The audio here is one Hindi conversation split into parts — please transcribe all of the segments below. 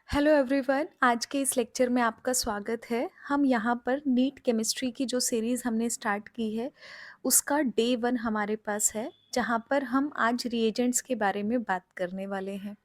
हेलो एवरीवन, आज के इस लेक्चर में आपका स्वागत है। हम यहाँ पर नीट केमिस्ट्री की जो सीरीज़ हमने स्टार्ट की है उसका डे 1 हमारे पास है, जहाँ पर हम आज रिएजेंट्स के बारे में बात करने वाले हैं।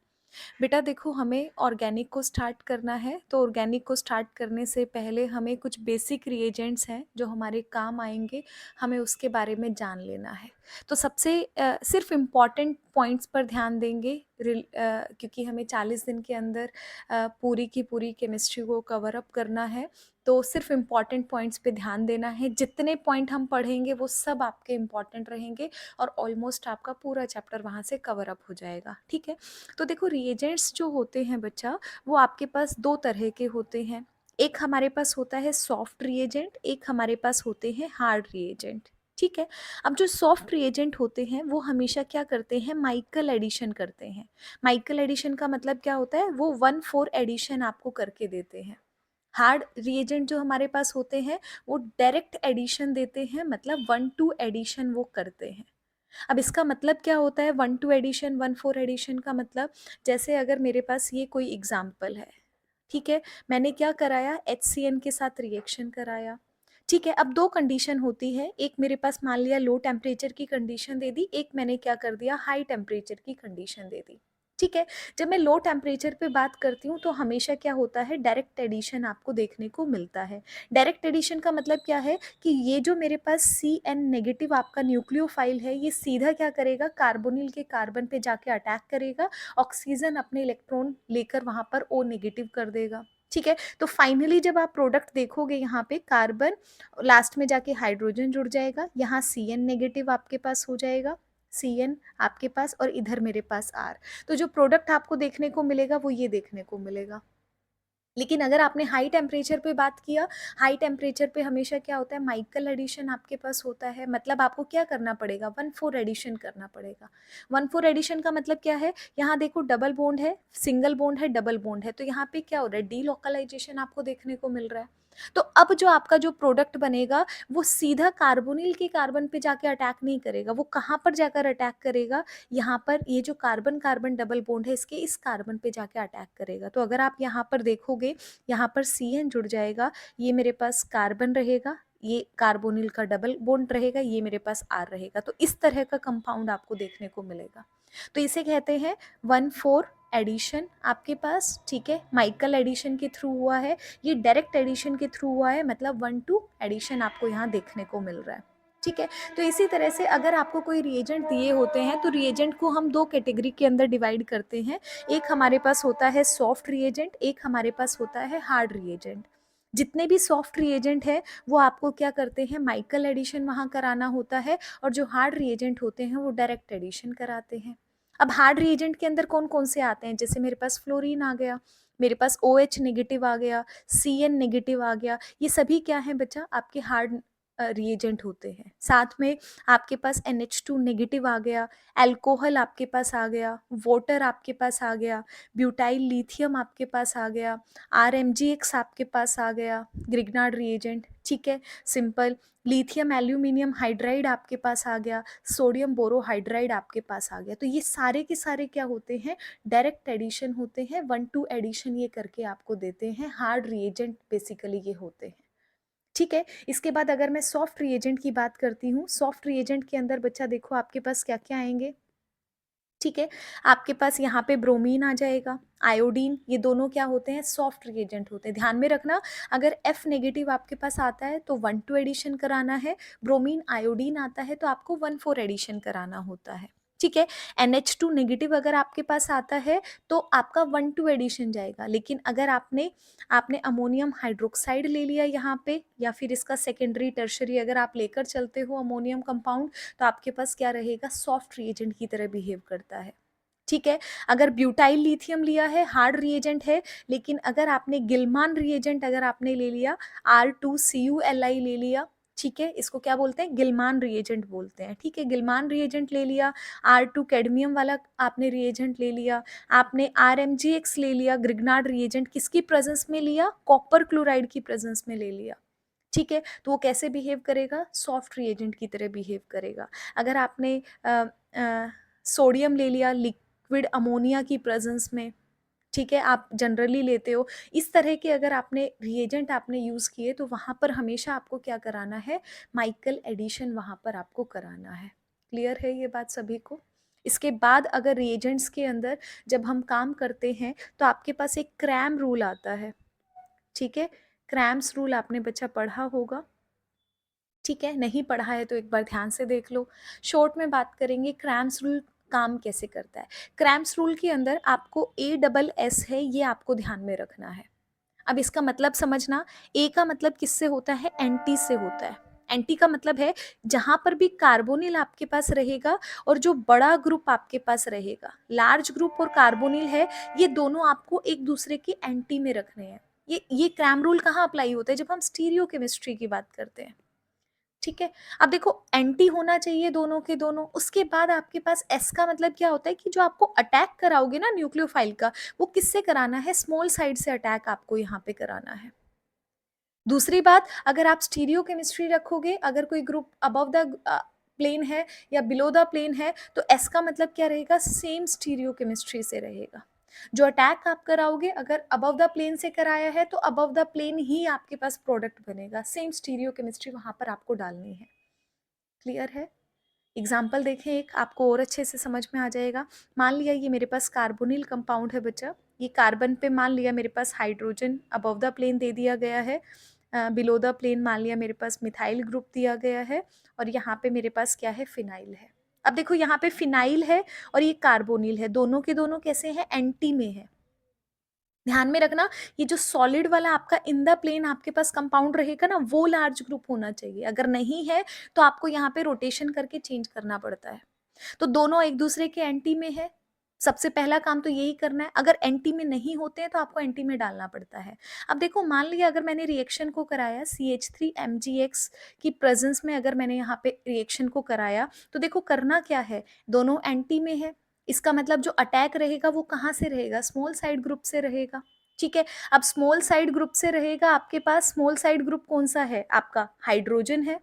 बेटा देखो, हमें ऑर्गेनिक को स्टार्ट करना है, तो ऑर्गेनिक को स्टार्ट करने से पहले हमें कुछ बेसिक रिएजेंट्स हैं जो हमारे काम आएंगे, हमें उसके बारे में जान लेना है। तो सबसे सिर्फ इम्पॉर्टेंट पॉइंट्स पर ध्यान देंगे क्योंकि हमें 40 दिन के अंदर पूरी की पूरी केमिस्ट्री को कवर अप करना है। तो सिर्फ इम्पॉर्टेंट पॉइंट्स पे ध्यान देना है। जितने पॉइंट हम पढ़ेंगे वो सब आपके इम्पॉर्टेंट रहेंगे और ऑलमोस्ट आपका पूरा चैप्टर वहाँ से कवर अप हो जाएगा। ठीक है, तो देखो रिएजेंट्स जो होते हैं बच्चा, वो आपके पास दो तरह के होते हैं। एक हमारे पास होता है सॉफ्ट रिएजेंट, एक हमारे पास होते हैं हार्ड रिएजेंट। ठीक है, अब जो सॉफ्ट रिएजेंट होते हैं वो हमेशा क्या करते हैं, माइकल एडिशन करते हैं। माइकल एडिशन का मतलब क्या होता है, वो 1/4 एडिशन आपको करके देते हैं। हार्ड रिएजेंट जो हमारे पास होते हैं वो डायरेक्ट एडिशन देते हैं, मतलब 1/2 एडिशन वो करते हैं। अब इसका मतलब क्या होता है 1/2 एडिशन 1/4 एडिशन का मतलब, जैसे अगर मेरे पास ये कोई एग्जाम्पल है, ठीक है, मैंने क्या कराया, HCN के साथ रिएक्शन कराया। ठीक है, अब दो कंडीशन होती है, एक मेरे पास मान लिया लो टेम्परेचर की कंडीशन दे दी, एक मैंने क्या कर दिया, हाई टेम्परेचर की कंडीशन दे दी। ठीक है, जब मैं लो टेम्परेचर पे बात करती हूँ तो हमेशा क्या होता है, डायरेक्ट एडिशन आपको देखने को मिलता है। डायरेक्ट एडिशन का मतलब क्या है कि ये जो मेरे पास CN नेगेटिव आपका न्यूक्लियोफाइल है, ये सीधा क्या करेगा, कार्बोनिल के कार्बन पे जाके अटैक करेगा, ऑक्सीजन अपने इलेक्ट्रॉन लेकर वहाँ पर O नेगेटिव कर देगा। ठीक है, तो फाइनली जब आप प्रोडक्ट देखोगे, यहाँ पे कार्बन लास्ट में जाके हाइड्रोजन जुड़ जाएगा, यहाँ CN नेगेटिव आपके पास हो जाएगा, CN आपके पास, और इधर मेरे पास R। तो जो प्रोडक्ट आपको देखने को मिलेगा वो ये देखने को मिलेगा। लेकिन अगर आपने हाई टेम्परेचर पे बात किया, हाई टेम्परेचर पे हमेशा क्या होता है, माइकल एडिशन आपके पास होता है, मतलब आपको क्या करना पड़ेगा, 1/4 एडिशन करना पड़ेगा। 1/4 एडिशन का मतलब क्या है, यहाँ देखो डबल बॉन्ड है, सिंगल बॉन्ड है, डबल बॉन्ड है, तो यहाँ पे क्या हो रहा है, डीलोकलाइजेशन आपको देखने को मिल रहा है। तो अब जो आपका जो प्रोडक्ट बनेगा वो सीधा कार्बोनिल के कार्बन पे जाके अटैक नहीं करेगा, वो कहाँ पर जाकर अटैक करेगा, यहाँ पर ये जो कार्बन कार्बन डबल बॉन्ड है इसके इस कार्बन पे जाके अटैक करेगा। तो अगर आप यहाँ पर देखोगे, यहाँ पर CN जुड़ जाएगा, ये मेरे पास कार्बन रहेगा, ये कार्बोनिल का डबल बॉन्ड रहेगा, ये मेरे पास R रहेगा। तो इस तरह का कंपाउंड आपको देखने को मिलेगा। तो इसे कहते हैं 1/4 एडिशन आपके पास। ठीक है, माइकल एडिशन के थ्रू हुआ है, ये डायरेक्ट एडिशन के थ्रू हुआ है, मतलब 1/2 एडिशन आपको यहाँ देखने को मिल रहा है। ठीक है, तो इसी तरह से अगर आपको कोई रिएजेंट दिए होते हैं तो रिएजेंट को हम दो कैटेगरी के अंदर डिवाइड करते हैं। एक हमारे पास होता है सॉफ्ट रिएजेंट, एक हमारे पास होता है हार्ड रिएजेंट। जितने भी सॉफ्ट रिएजेंट है वो आपको क्या करते हैं, माइकल एडिशन वहाँ कराना होता है, और जो हार्ड रिएजेंट होते हैं वो डायरेक्ट एडिशन कराते हैं। अब हार्ड रिएजेंट के अंदर कौन कौन से आते हैं, जैसे मेरे पास फ्लोरीन आ गया, मेरे पास OH नेगेटिव आ गया, CN नेगेटिव आ गया, ये सभी क्या है बच्चा, आपके हार्ड रिएजेंट होते हैं। साथ में आपके पास NH2 नेगेटिव आ गया, अल्कोहल आपके पास आ गया, वाटर आपके पास आ गया, ब्यूटाइल लिथियम आपके पास आ गया, RMgX आपके पास आ गया, ग्रिग्नार्ड रिएजेंट। ठीक है, सिंपल। लिथियम एल्यूमिनियम हाइड्राइड आपके पास आ गया, सोडियम बोरोहाइड्राइड आपके पास आ गया। तो ये सारे के सारे क्या होते हैं, डायरेक्ट एडिशन होते हैं, 1/2 एडिशन ये करके आपको देते हैं, हार्ड रिएजेंट बेसिकली ये होते हैं। ठीक है, इसके बाद अगर मैं सॉफ्ट रिएजेंट की बात करती हूँ, सॉफ्ट रिएजेंट के अंदर बच्चा देखो आपके पास क्या क्या आएंगे। ठीक है, आपके पास यहाँ पे ब्रोमीन आ जाएगा, आयोडीन, ये दोनों क्या होते हैं, सॉफ्ट रिएजेंट होते हैं। ध्यान में रखना, अगर F नेगेटिव आपके पास आता है तो 1/2 एडिशन कराना है, ब्रोमीन आयोडीन आता है तो आपको 1/4 एडिशन कराना होता है। ठीक है, NH2 नेगेटिव अगर आपके पास आता है तो आपका 1/2 एडिशन जाएगा। लेकिन अगर आपने आपने अमोनियम हाइड्रोक्साइड ले लिया यहाँ पे, या फिर इसका सेकेंडरी टर्शरी अगर आप लेकर चलते हो अमोनियम कंपाउंड, तो आपके पास क्या रहेगा, सॉफ्ट रिएजेंट की तरह बिहेव करता है। ठीक है, अगर ब्यूटाइल लिथियम लिया है, हार्ड रिएजेंट है, लेकिन अगर आपने गिलमान रिएजेंट अगर आपने ले लिया, R2CuLi ले लिया, ठीक है, इसको क्या बोलते हैं, गिलमान रिएजेंट बोलते हैं। ठीक है, गिलमान रिएजेंट ले लिया, R2 कैडमियम वाला आपने रिएजेंट ले लिया, आपने RMgX ले लिया, ग्रिग्नार्ड रिएजेंट किसकी प्रेजेंस में लिया, कॉपर क्लोराइड की प्रेजेंस में ले लिया। ठीक है, तो वो कैसे बिहेव करेगा, सॉफ्ट रिएजेंट की तरह बिहेव करेगा। अगर आपने सोडियम ले लिया लिक्विड अमोनिया की प्रेजेंस में, ठीक है, आप जनरली लेते हो। इस तरह के अगर आपने रिएजेंट आपने यूज़ किए तो वहाँ पर हमेशा आपको क्या कराना है, माइकल एडिशन वहाँ पर आपको कराना है। क्लियर है ये बात सभी को? इसके बाद अगर रिएजेंट्स के अंदर जब हम काम करते हैं तो आपके पास एक क्रैम रूल आता है, ठीक है? क्रैम्स रूल आपने बच्चा पढ़ा होगा, ठीक है? नहीं पढ़ा है तो एक बार ध्यान से देख लो। शॉर्ट में बात करेंगे क्रैम्स रूल काम कैसे करता है। क्रैम्स रूल के अंदर आपको ए डबल एस है, ये आपको ध्यान में रखना है। अब इसका मतलब समझना, ए का मतलब किससे होता है, एंटी से होता है। एंटी का मतलब है जहां पर भी कार्बोनिल आपके पास रहेगा और जो बड़ा ग्रुप आपके पास रहेगा, लार्ज ग्रुप और कार्बोनिल है, ये दोनों आपको एक दूसरे के एंटी में रखने हैं। ये क्रैम रूल कहाँ अप्लाई होता है, जब हम स्टीरियो केमिस्ट्री की बात करते हैं, ठीक है? अब देखो एंटी होना चाहिए दोनों के दोनों। उसके बाद आपके पास एस का मतलब क्या होता है कि जो आपको अटैक कराओगे ना न्यूक्लियोफाइल का, वो किससे कराना है, स्मॉल साइड से अटैक आपको यहाँ पे कराना है। दूसरी बात, अगर आप स्टीरियो केमिस्ट्री रखोगे, अगर कोई ग्रुप अबव द प्लेन है या बिलो द प्लेन है, तो एस का मतलब क्या रहेगा, सेम स्टीरियो केमिस्ट्री से रहेगा। जो अटैक आप कराओगे अगर अबव द प्लेन से कराया है तो अबव द प्लेन ही आपके पास प्रोडक्ट बनेगा, सेम स्टीरियो केमिस्ट्री वहां पर आपको डालनी है। क्लियर है? एग्जाम्पल देखें एक, आपको और अच्छे से समझ में आ जाएगा। मान लिया ये मेरे पास कार्बोनिल कंपाउंड है बच्चा, ये कार्बन पे मान लिया मेरे पास हाइड्रोजन अबव द प्लेन दे दिया गया है, बिलो द प्लेन मान लिया मेरे पास मिथाइल ग्रुप दिया गया है, और यहाँ पे मेरे पास क्या है, फिनाइल है। अब देखो यहाँ पे फिनाइल है और ये कार्बोनिल है, दोनों के दोनों कैसे हैं, एंटी में है। ध्यान में रखना, ये जो सॉलिड वाला आपका इन द प्लेन आपके पास कंपाउंड रहेगा ना, वो लार्ज ग्रुप होना चाहिए। अगर नहीं है तो आपको यहाँ पे रोटेशन करके चेंज करना पड़ता है। तो दोनों एक दूसरे के एंटी में है, सबसे पहला काम तो यही करना है। अगर एंटी में नहीं होते हैं तो आपको एंटी में डालना पड़ता है। अब देखो मान लिया अगर मैंने रिएक्शन को कराया CH3MgX की प्रेजेंस में, अगर मैंने यहाँ पे रिएक्शन को कराया तो देखो करना क्या है, दोनों एंटी में है। इसका मतलब जो अटैक रहेगा वो कहाँ से रहेगा, स्मॉल साइड ग्रुप से रहेगा, ठीक है? अब स्मॉल साइड ग्रुप से रहेगा आपके पास, स्मॉल साइड ग्रुप कौन सा है आपका, हाइड्रोजन है।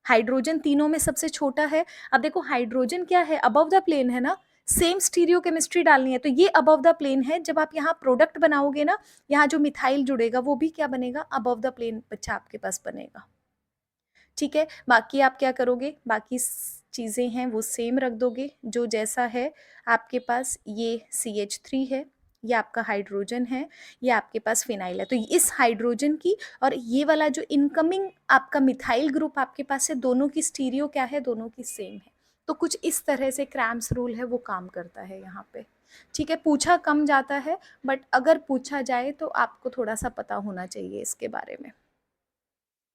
हाइड्रोजन तीनों में सबसे छोटा है। अब देखो हाइड्रोजन क्या है, अबव द प्लेन है ना, सेम स्टीरियो केमिस्ट्री डालनी है तो ये अबव द प्लेन है। जब आप यहाँ प्रोडक्ट बनाओगे ना, यहाँ जो मिथाइल जुड़ेगा वो भी क्या बनेगा, अबव द प्लेन बच्चा आपके पास बनेगा, ठीक है? बाकी आप क्या करोगे, बाकी चीज़ें हैं वो सेम रख दोगे, जो जैसा है आपके पास। ये CH3 है, ये आपका हाइड्रोजन है, ये आपके पास फिनाइल है। तो इस हाइड्रोजन की और ये वाला जो इनकमिंग आपका मिथाइल ग्रुप आपके पास है, दोनों की स्टीरियो क्या है, दोनों की सेम है। तो कुछ इस तरह से क्रैम्स रूल है वो काम करता है यहाँ पे, ठीक है? पूछा कम जाता है, बट अगर पूछा जाए तो आपको थोड़ा सा पता होना चाहिए इसके बारे में,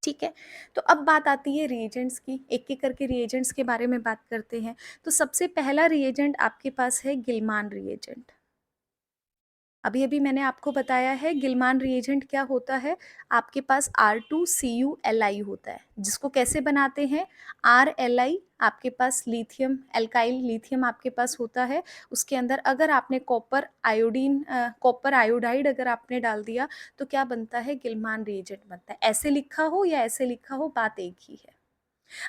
ठीक है? तो अब बात आती है रिएजेंट्स की, एक एक करके रिएजेंट्स के बारे में बात करते हैं। तो सबसे पहला रिएजेंट आपके पास है गिलमान रिएजेंट। अभी अभी मैंने आपको बताया है गिलमान रिएजेंट क्या होता है। आपके पास R2CuLi होता है, जिसको कैसे बनाते हैं, RLi आपके पास लिथियम, एल्काइल लिथियम आपके पास होता है। उसके अंदर अगर आपने कॉपर आयोडीन, कॉपर आयोडाइड अगर आपने डाल दिया तो क्या बनता है, गिलमान रिएजेंट बनता है। ऐसे लिखा हो या ऐसे लिखा हो, बात एक ही है।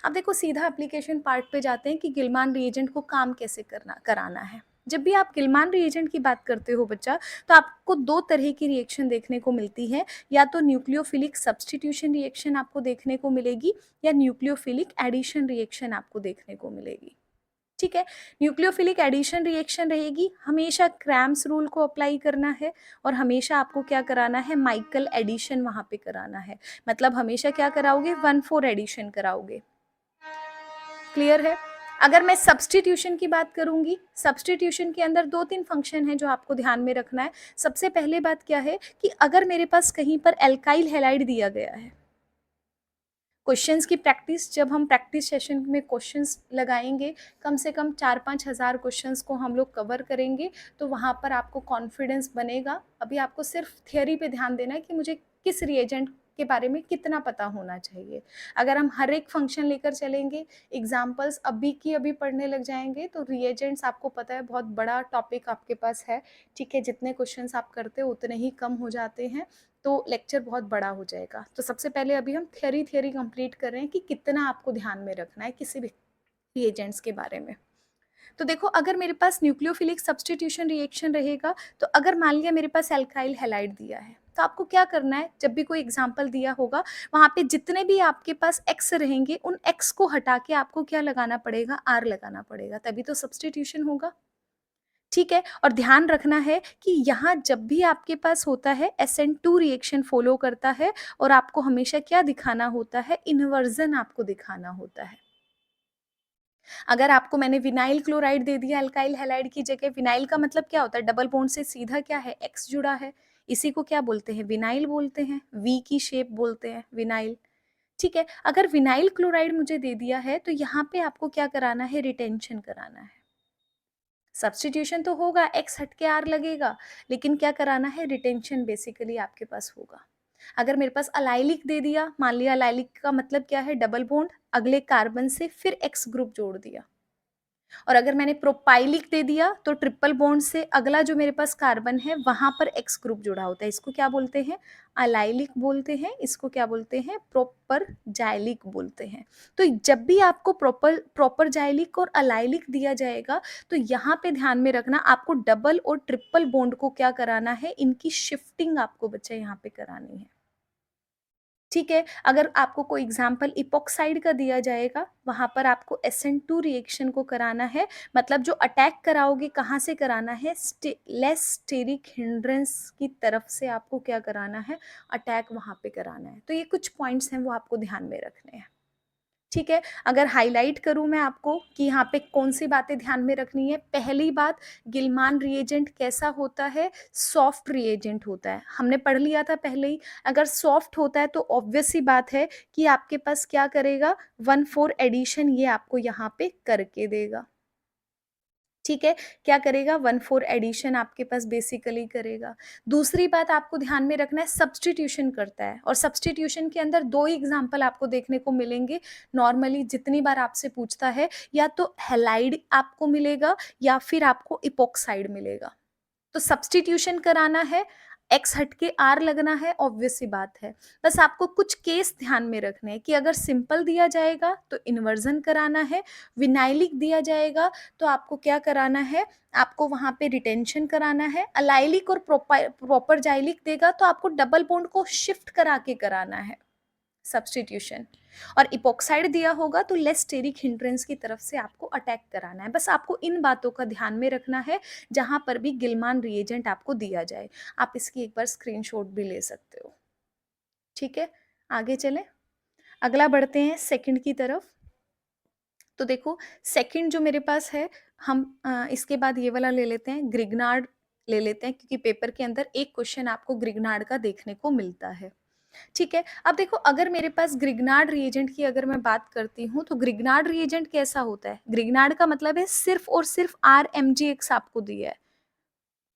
अब देखो सीधा एप्लीकेशन पार्ट पे जाते हैं कि गिलमान रिएजेंट को काम कैसे कराना है। जब भी आप गिलमान रिएजेंट की बात करते हो बच्चा, तो आपको दो तरह की रिएक्शन देखने को मिलती है, या तो न्यूक्लियोफिलिक सब्स्टिट्यूशन रिएक्शन आपको देखने को मिलेगी, या न्यूक्लियोफिलिक एडिशन रिएक्शन आपको देखने को मिलेगी, ठीक है? न्यूक्लियोफिलिक एडिशन रिएक्शन रहेगी, हमेशा क्रैम्स रूल को अप्लाई करना है, और हमेशा आपको क्या कराना है, माइकल एडिशन वहाँ पे कराना है। मतलब हमेशा क्या कराओगे, 1,4 एडिशन कराओगे। क्लियर है? अगर मैं सब्स्टिट्यूशन की बात करूंगी, सब्स्टिट्यूशन के अंदर दो तीन फंक्शन है जो आपको ध्यान में रखना है। सबसे पहले बात क्या है कि अगर मेरे पास कहीं पर एल्काइल हैलाइड दिया गया है, क्वेश्चंस की प्रैक्टिस, जब हम प्रैक्टिस सेशन में क्वेश्चंस लगाएंगे, कम से कम 4-5 हज़ार क्वेश्चंस को हम लोग कवर करेंगे, तो वहाँ पर आपको कॉन्फिडेंस बनेगा। अभी आपको सिर्फ थियोरी पे ध्यान देना है कि मुझे किस रिएजेंट के बारे में कितना पता होना चाहिए। अगर हम हर एक फंक्शन लेकर चलेंगे, एग्जाम्पल्स अभी की अभी पढ़ने लग जाएंगे, तो रिएजेंट्स आपको पता है बहुत बड़ा टॉपिक आपके पास है, ठीक है? जितने क्वेश्चंस आप करते हो उतने ही कम हो जाते हैं, तो लेक्चर बहुत बड़ा हो जाएगा। तो सबसे पहले अभी हम थियरी कंप्लीट कर रहे हैं कि कितना आपको ध्यान में रखना है किसी भी रिएजेंट्स के बारे में। तो देखो अगर मेरे पास न्यूक्लियोफिलिक सब्स्टिट्यूशन रिएक्शन रहेगा, तो अगर मान लिया मेरे पास एल्काइल हैलाइड दिया है, तो आपको क्या करना है, जब भी कोई एग्जाम्पल दिया होगा वहाँ पे जितने भी आपके पास एक्स रहेंगे उन एक्स को हटा के आपको क्या लगाना पड़ेगा, आर लगाना पड़ेगा, तभी तो सब्स्टिट्यूशन होगा। ठीक है, और ध्यान रखना है कि यहाँ जब भी आपके पास होता है SN2 रिएक्शन फॉलो करता है और आपको हमेशा क्या दिखाना होता है, इन्वर्जन आपको दिखाना होता है। अगर आपको मैंने विनाइल क्लोराइड दे दिया अल्काइल हैलाइड की जगह, विनाइल का मतलब क्या होता है, डबल बॉन्ड से सीधा क्या है, एक्स जुड़ा है, इसी को क्या बोलते हैं, विनाइल बोलते हैं, वी की शेप बोलते हैं विनाइल। ठीक है, अगर विनाइल क्लोराइड मुझे दे दिया है तो यहाँ पे आपको क्या कराना है, रिटेंशन कराना है। सब्स्टिट्यूशन तो होगा, एक्स हट के आर लगेगा, लेकिन क्या कराना है, रिटेंशन बेसिकली आपके पास होगा। अगर मेरे पास अलाइलिक दे दिया, मान लिया अलाइलिक का मतलब क्या है, डबल बॉन्ड, अगले कार्बन से फिर एक्स ग्रुप जोड़ दिया, और अगर मैंने प्रोपाइलिक दे दिया तो ट्रिपल बॉन्ड से अगला जो मेरे पास कार्बन है वहां पर एक्स ग्रुप जुड़ा होता है, इसको क्या बोलते हैं, अलाइलिक बोलते हैं, इसको क्या बोलते हैं, प्रॉपर जाइलिक बोलते हैं। तो जब भी आपको प्रॉपर प्रॉपर जाइलिक और अलाइलिक दिया जाएगा तो यहाँ पे ध्यान में रखना, आपको डबल और ट्रिपल बॉन्ड को क्या कराना है, इनकी शिफ्टिंग आपको बच्चा यहाँ पे करानी है। ठीक है, अगर आपको कोई एग्जाम्पल इपॉक्साइड का दिया जाएगा, वहां पर आपको SN2 रिएक्शन को कराना है, मतलब जो अटैक कराओगे कहाँ से कराना है, लेस स्टेरिक हिंड्रेंस की तरफ से आपको क्या कराना है, अटैक वहां पे कराना है। तो ये कुछ पॉइंट्स हैं वो आपको ध्यान में रखने हैं। ठीक है, अगर हाईलाइट करूं मैं आपको कि यहाँ पे कौन सी बातें ध्यान में रखनी है, पहली बात, गिलमान रिएजेंट कैसा होता है, सॉफ्ट रिएजेंट होता है, हमने पढ़ लिया था पहले ही। अगर सॉफ्ट होता है तो ऑब्वियस सी बात है कि आपके पास क्या करेगा, 1,4 एडिशन ये आपको यहाँ पे करके देगा। ठीक है, क्या करेगा, 1,4 एडिशन आपके पास बेसिकली करेगा। दूसरी बात आपको ध्यान में रखना है, सब्स्टिट्यूशन करता है, और सब्स्टिट्यूशन के अंदर दो ही एग्जाम्पल आपको देखने को मिलेंगे नॉर्मली, जितनी बार आपसे पूछता है, या तो हैलाइड आपको मिलेगा या फिर आपको इपॉक्साइड मिलेगा। तो सब्स्टिट्यूशन कराना है, एक्स हट के आर लगना है, ऑब्वियस सी बात है। बस आपको कुछ केस ध्यान में रखने हैं कि अगर सिंपल दिया जाएगा तो इन्वर्जन कराना है, विनाइलिक दिया जाएगा तो आपको क्या कराना है, आपको वहां पे रिटेंशन कराना है, अलाइलिक और प्रॉपर जाइलिक देगा तो आपको डबल बॉन्ड को शिफ्ट करा के कराना है सब्स्टिट्यूशन, और इपॉक्साइड दिया होगा तो लेस स्टेरिक हिंड्रेंस की तरफ से आपको अटैक कराना है। बस आपको इन बातों का ध्यान में रखना है जहां पर भी गिलमान रिएजेंट आपको दिया जाए। आप इसकी एक बार स्क्रीनशॉट भी ले सकते हो। ठीक है, आगे चलें, अगला बढ़ते हैं सेकंड की तरफ। तो देखो सेकंड जो मेरे पास है, हम इसके बाद ये वाला ले लेते हैं, ग्रिग्नार्ड ले लेते हैं, क्योंकि पेपर के अंदर एक क्वेश्चन आपको ग्रिग्नार्ड का देखने को मिलता है। ठीक है, अब देखो अगर मेरे पास ग्रिग्नार्ड रिएजेंट की अगर मैं बात करती हूँ तो ग्रिग्नार्ड रिएजेंट कैसा होता है, ग्रिग्नार्ड का मतलब है सिर्फ और सिर्फ RMgX आपको दिया है।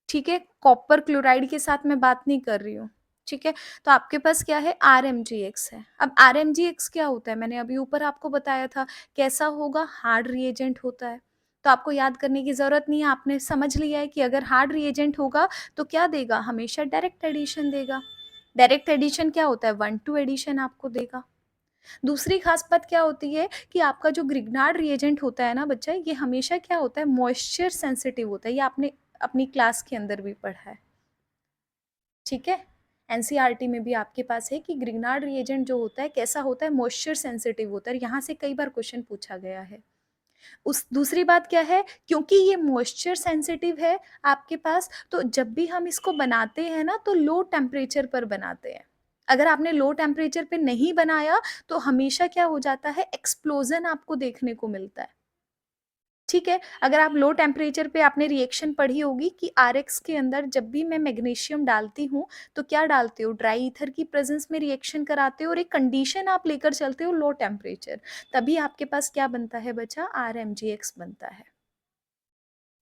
ठीक है, कॉपर क्लोराइड के साथ मैं बात नहीं कर रही हूँ। ठीक है, तो आपके पास क्या है, RMgX है। अब RMgX क्या होता है, मैंने अभी ऊपर आपको बताया था, कैसा होगा, हार्ड रिएजेंट होता है। तो आपको याद करने की जरूरत नहीं है, आपने समझ लिया है कि अगर हार्ड रिएजेंट होगा तो क्या देगा, हमेशा डायरेक्ट एडिशन देगा। डायरेक्ट एडिशन क्या होता है, 1-2 एडिशन आपको देगा। दूसरी खास बात क्या होती है कि आपका जो ग्रिग्नार्ड रिएजेंट होता है ना बच्चा, ये हमेशा क्या होता है, मॉइस्चर सेंसिटिव होता है, ये आपने अपनी क्लास के अंदर भी पढ़ा है। ठीक है, एनसीईआरटी में भी आपके पास है कि ग्रिग्नार्ड रिएजेंट जो होता है कैसा होता है, मॉइस्चर सेंसिटिव होता है, यहाँ से कई बार क्वेश्चन पूछा गया है। उस दूसरी बात क्या है, क्योंकि ये मॉइस्चर सेंसिटिव है आपके पास, तो जब भी हम इसको बनाते हैं ना तो लो टेम्परेचर पर बनाते हैं। अगर आपने लो टेम्परेचर पे नहीं बनाया तो हमेशा क्या हो जाता है, एक्सप्लोजन आपको देखने को मिलता है। ठीक है, अगर आप लो टेम्परेचर पे आपने रिएक्शन पढ़ी होगी कि RX के अंदर जब भी मैं मैग्नीशियम डालती हूँ तो क्या डालते हो, ड्राई ईथर की प्रेजेंस में रिएक्शन कराते हो और एक कंडीशन आप लेकर चलते हो, लो टेम्परेचर, तभी आपके पास क्या बनता है बच्चा, RMgX बनता है।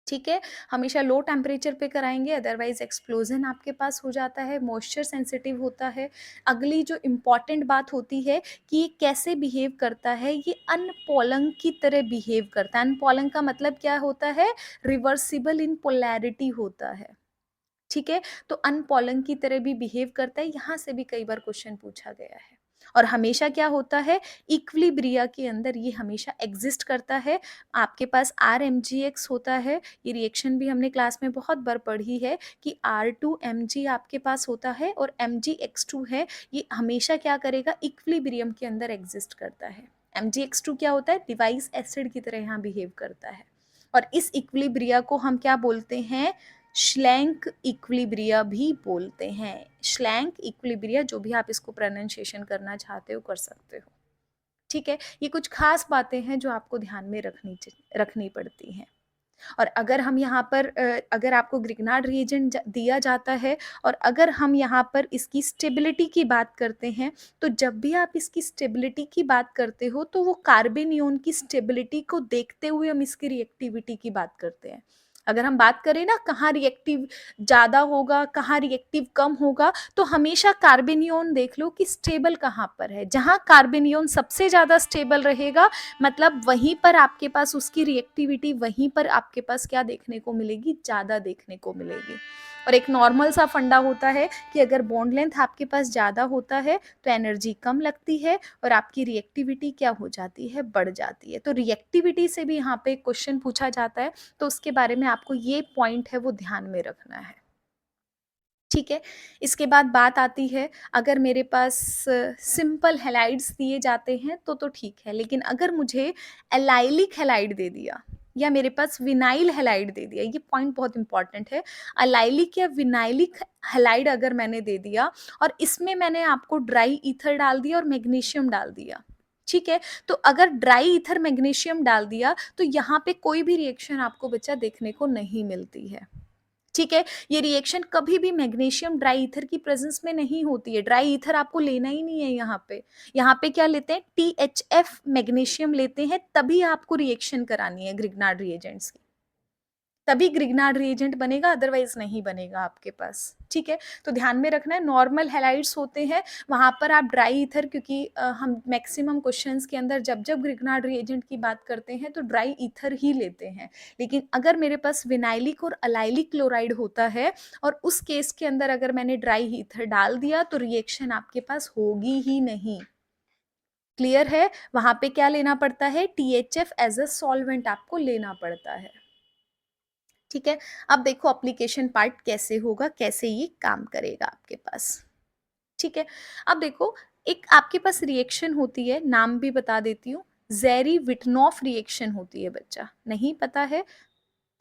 ठीक है, हमेशा लो टेम्परेचर पे कराएंगे, अदरवाइज एक्सप्लोजन आपके पास हो जाता है, मॉइस्चर सेंसिटिव होता है। अगली जो इम्पॉर्टेंट बात होती है कि ये कैसे बिहेव करता है, ये अनपोलंग की तरह बिहेव करता है। अनपोलंग का मतलब क्या होता है, रिवर्सिबल इन पोलैरिटी होता है। ठीक है, तो अनपोलंग की तरह भी बिहेव करता है, यहाँ से भी कई बार क्वेश्चन पूछा गया है। और हमेशा क्या होता है, इक्विलिब्रिया के अंदर ये हमेशा एग्जिस्ट करता है। आपके पास RMgx होता है, ये रिएक्शन भी हमने क्लास में बहुत बार पढ़ी है कि R2Mg आपके पास होता है और MgX2 है, ये हमेशा क्या करेगा, इक्विलिब्रियम के अंदर एग्जिस्ट करता है। MgX2 क्या होता है, डिवाइस एसिड की तरह यहाँ बिहेव करता है, और इस इक्विलिब्रिया को हम क्या बोलते हैं, श्लैंक इक्विलिब्रिया भी बोलते हैं। श्लैंक इक्विलिब्रिया, जो भी आप इसको प्रोनाउंसिएशन करना चाहते हो कर सकते हो। ठीक है, ये कुछ खास बातें हैं जो आपको ध्यान में रखनी पड़ती हैं। और अगर हम यहाँ पर अगर आपको ग्रिग्नार्ड रिएजेंट दिया जाता है और अगर हम यहाँ पर इसकी स्टेबिलिटी की बात करते हैं, तो जब भी आप इसकी स्टेबिलिटी की बात करते हो तो वो कार्बेनियन की स्टेबिलिटी को देखते हुए हम इसकी रिएक्टिविटी की बात करते हैं। अगर हम बात करें ना कहाँ रिएक्टिव ज़्यादा होगा, कहाँ रिएक्टिव कम होगा, तो हमेशा कार्बेनियन देख लो कि स्टेबल कहाँ पर है। जहाँ कार्बेनियन सबसे ज़्यादा स्टेबल रहेगा, मतलब वहीं पर आपके पास उसकी रिएक्टिविटी, वहीं पर आपके पास क्या देखने को मिलेगी, ज़्यादा देखने को मिलेगी। और एक नॉर्मल सा फंडा होता है कि अगर बॉन्ड लेंथ आपके पास ज़्यादा होता है तो एनर्जी कम लगती है और आपकी रिएक्टिविटी क्या हो जाती है, बढ़ जाती है। तो रिएक्टिविटी से भी यहाँ पे क्वेश्चन पूछा जाता है, तो उसके बारे में आपको ये पॉइंट है वो ध्यान में रखना है। ठीक है, इसके बाद बात आती है, अगर मेरे पास सिंपल हैलाइड्स दिए जाते हैं तो ठीक है, लेकिन अगर मुझे एलाइलिक हैलाइड दे दिया या मेरे पास विनाइल हैलाइड दे दिया, ये पॉइंट बहुत इंपॉर्टेंट है। एलाइलिक या विनाइलिक हैलाइड अगर मैंने दे दिया और इसमें मैंने आपको ड्राई ईथर डाल दिया और मैग्नीशियम डाल दिया, ठीक है, तो अगर ड्राई ईथर मैग्नीशियम डाल दिया तो यहाँ पे कोई भी रिएक्शन आपको बच्चा देखने को नहीं मिलती है। ठीक है, ये रिएक्शन कभी भी मैग्नीशियम ड्राई ईथर की प्रेजेंस में नहीं होती है। ड्राई ईथर आपको लेना ही नहीं है यहाँ पे। यहाँ पे क्या लेते हैं, THF मैग्नीशियम लेते हैं, तभी आपको रिएक्शन करानी है ग्रिग्नार्ड रिएजेंट्स की, तभी ग्रिग्नार्ड रिएजेंट बनेगा, अदरवाइज नहीं बनेगा आपके पास। ठीक है, तो ध्यान में रखना है, नॉर्मल हैलाइड्स होते हैं वहां पर आप ड्राई ईथर, क्योंकि हम मैक्सिमम क्वेश्चंस के अंदर जब जब ग्रिग्नार्ड रिएजेंट की बात करते हैं तो ड्राई ईथर ही लेते हैं। लेकिन अगर मेरे पास विनाइलिक और अलाइलिक क्लोराइड होता है और उस केस के अंदर अगर मैंने ड्राई ईथर डाल दिया तो रिएक्शन आपके पास होगी ही नहीं। क्लियर है, वहां पे क्या लेना पड़ता है, THF एज अ सॉल्वेंट आपको लेना पड़ता है। ठीक है, अब देखो एप्लीकेशन पार्ट कैसे होगा, कैसे ये काम करेगा आपके पास। ठीक है, अब देखो एक आपके पास रिएक्शन होती है, नाम भी बता देती हूँ, जेरी विटनॉफ रिएक्शन होती है। बच्चा नहीं पता है